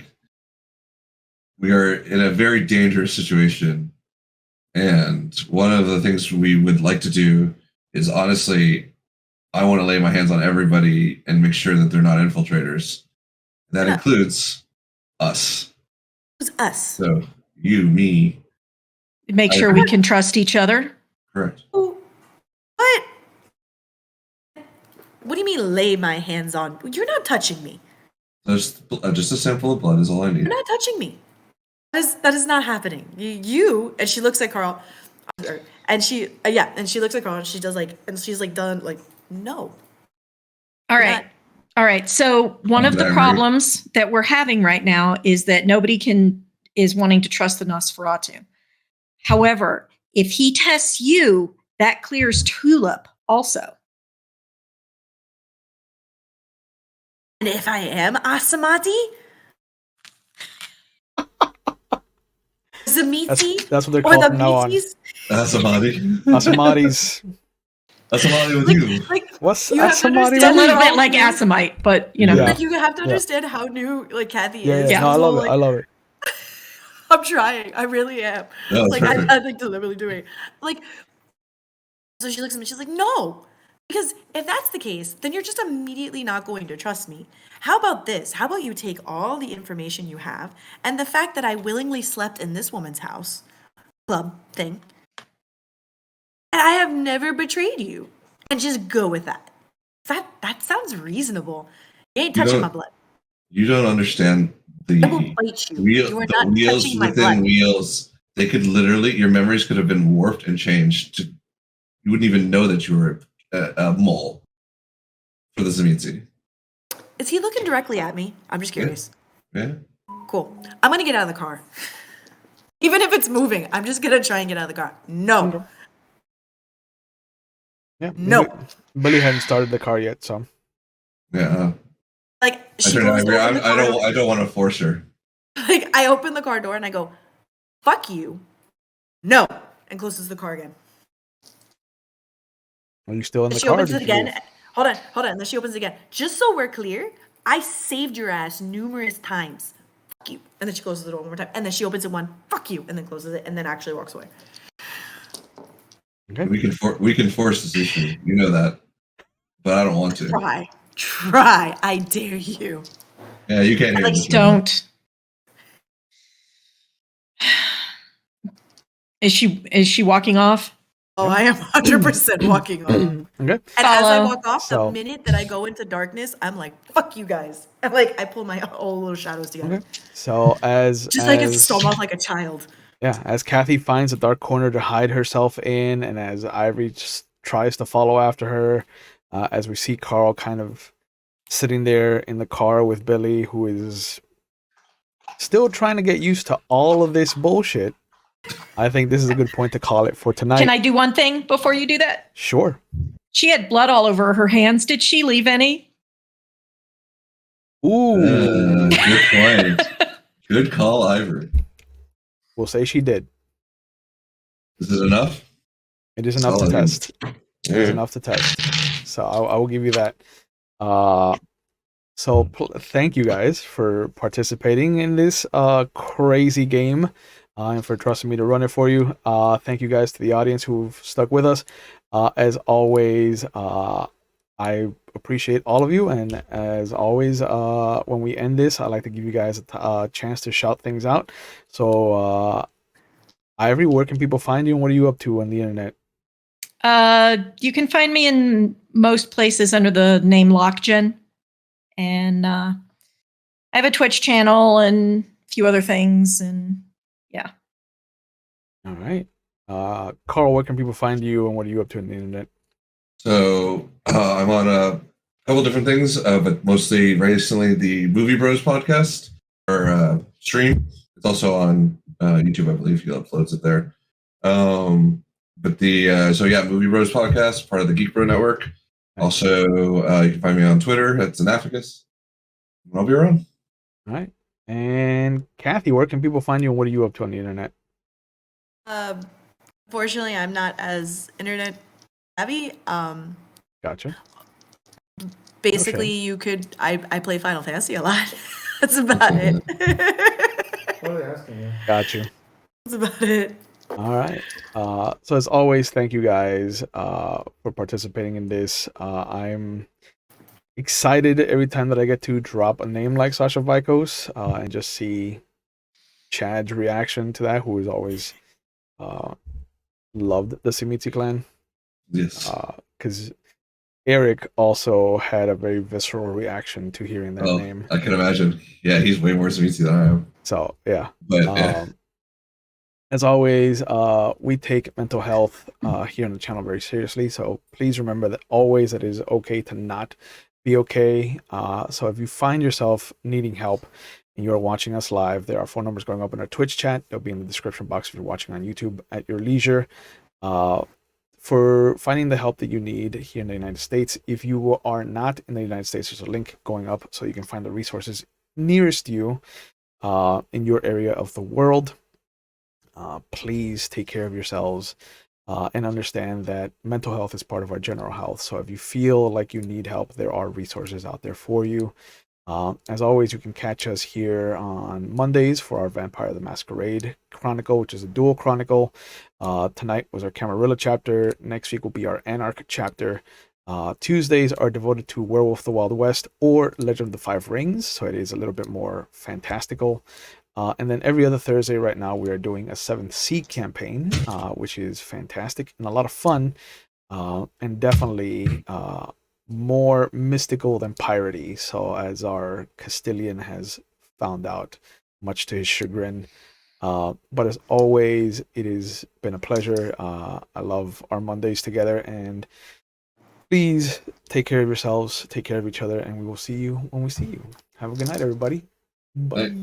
we are in a very dangerous situation. And one of the things we would like to do is, honestly, I want to lay my hands on everybody and make sure that they're not infiltrators. That includes us.
Who's us?
So you, me.
Make sure we can trust each other.
Correct.
What? What do you mean lay my hands on? You're not touching me.
Just a sample of blood is all I need.
You're not touching me. That is not happening. You and she looks at Carl, and she looks at Carl and she does like, and she's like done like no.
All right. So one of the problems that we're having right now is that nobody is wanting to trust the Nosferatu. However, if he tests you, that clears Tulip also.
And if I am Asamati? Zamiti?
That's what they're called from now on.
Asamati.
Asamati's.
Asamati with you.
Like,
What's
you
Asamati?
It's a little bit like Asamite, but you know.
Like you have to understand how new like Kathy is.
Yeah. No, I love it. I love it.
I'm trying. I really am.
No,
like I think deliberately doing. Like, so she looks at me. She's like, "No, because if that's the case, then you're just immediately not going to trust me. How about this? How about you take all the information you have and the fact that I willingly slept in this woman's house, club thing, and I have never betrayed you, and just go with that. That sounds reasonable. You ain't touching my blood.
You don't understand
I will bite you. You are not
wheels
touching my
within
blood.
wheels. They could literally, your memories could have been warped and changed. You wouldn't even know that you were a mole for the Zamitzi.
Is he looking directly at me? I'm just curious.
Yeah.
Cool. I'm going to get out of the car. Even if it's moving, I'm just going to try and get out of the car. No.
Okay. Yeah.
No.
Billy hadn't started the car yet, so.
Yeah.
Like, she
I
goes to open the car door.
don't want to force her.
Like, I open the car door and I go, fuck you. No. And closes the car again.
Are you still in the
She
car?
opens it again. Hold on. And then she opens it again. Just so we're clear, I saved your ass numerous times. Fuck you. And then she closes the door one more time. And then she opens it one. Fuck you. And then closes it. And then actually walks away.
Okay.
We can force this issue. You know that. But I don't want to.
Try. I dare you.
Yeah, you can't hear
Like,
this.
don't. Is she walking off?
Oh, I am 100% walking off.
Okay.
And as I walk off,
So-
the minute that I go into darkness, I'm like, fuck you guys. And like, I pull my whole little shadows together.
Okay. So
Like it's storm off like a child.
Yeah, as Kathy finds a dark corner to hide herself in, and as Ivory just tries to follow after her, as we see Carl kind of sitting there in the car with Billy, who is still trying to get used to all of this bullshit. I think this is a good point to call it for tonight.
Can I do one thing before you do that?
Sure.
She had blood all over her hands. Did she leave any?
Ooh.
Good point. Good call, Ivory.
We'll say she did.
Is it enough?
It is enough to test. It is enough to test. So I will give you that. Thank you guys for participating in this crazy game and for trusting me to run it for you. Thank you guys to the audience who've stuck with us. As always, I appreciate all of you. And as always, when we end this, I like to give you guys a chance to shout things out. So, Ivory, where can people find you and what are you up to on the internet?
You can find me in most places under the name Lockgen. And I have a Twitch channel and a few other things. And yeah.
All right. Carl, where can people find you and what are you up to on the internet?
So I'm on a couple different things, but mostly recently the Movie Bros podcast or stream. It's also on YouTube, I believe. He uploads it there. But Movie Bros podcast, part of the Geek Bro Network. Also, you can find me on Twitter at Xanaficus. And I'll be around.
All right. And Kathy, where can people find you and what are you up to on the internet?
Fortunately, I'm not as internet savvy.
Gotcha.
Basically,
shame.
you could. I play Final Fantasy a lot. That's about it.
Totally asking you.
Got you.
That's about it.
All right. So as always, thank you guys for participating in this. I'm excited every time that I get to drop a name like Sasha Vikos and just see Chad's reaction to that, who has always loved the Simitsi clan.
Yes.
Because Eric also had a very visceral reaction to hearing that name.
I can imagine. Yeah, he's way more Simitsi than I am.
So yeah.
But yeah.
As always, we take mental health here on the channel very seriously. So please remember that always it is okay to not be okay. So if you find yourself needing help and you're watching us live, there are phone numbers going up in our Twitch chat. They'll be in the description box if you're watching on YouTube at your leisure. For finding the help that you need here in the United States. If you are not in the United States, there's a link going up so you can find the resources nearest you in your area of the world. Please take care of yourselves and understand that mental health is part of our general health. So if you feel like you need help, there are resources out there for you. As always, you can catch us here on Mondays for our Vampire the Masquerade Chronicle, which is a dual chronicle. Tonight was our Camarilla chapter. Next week will be our Anarch chapter. Tuesdays are devoted to Werewolf the Wild West or Legend of the Five Rings, so it is a little bit more fantastical. And then every other Thursday right now, we are doing a 7th Sea campaign, which is fantastic and a lot of fun, and definitely more mystical than piratey. So as our Castilian has found out, much to his chagrin. But as always, it has been a pleasure. I love our Mondays together, and please take care of yourselves, take care of each other, and we will see you when we see you. Have a good night, everybody. Bye.
Bye.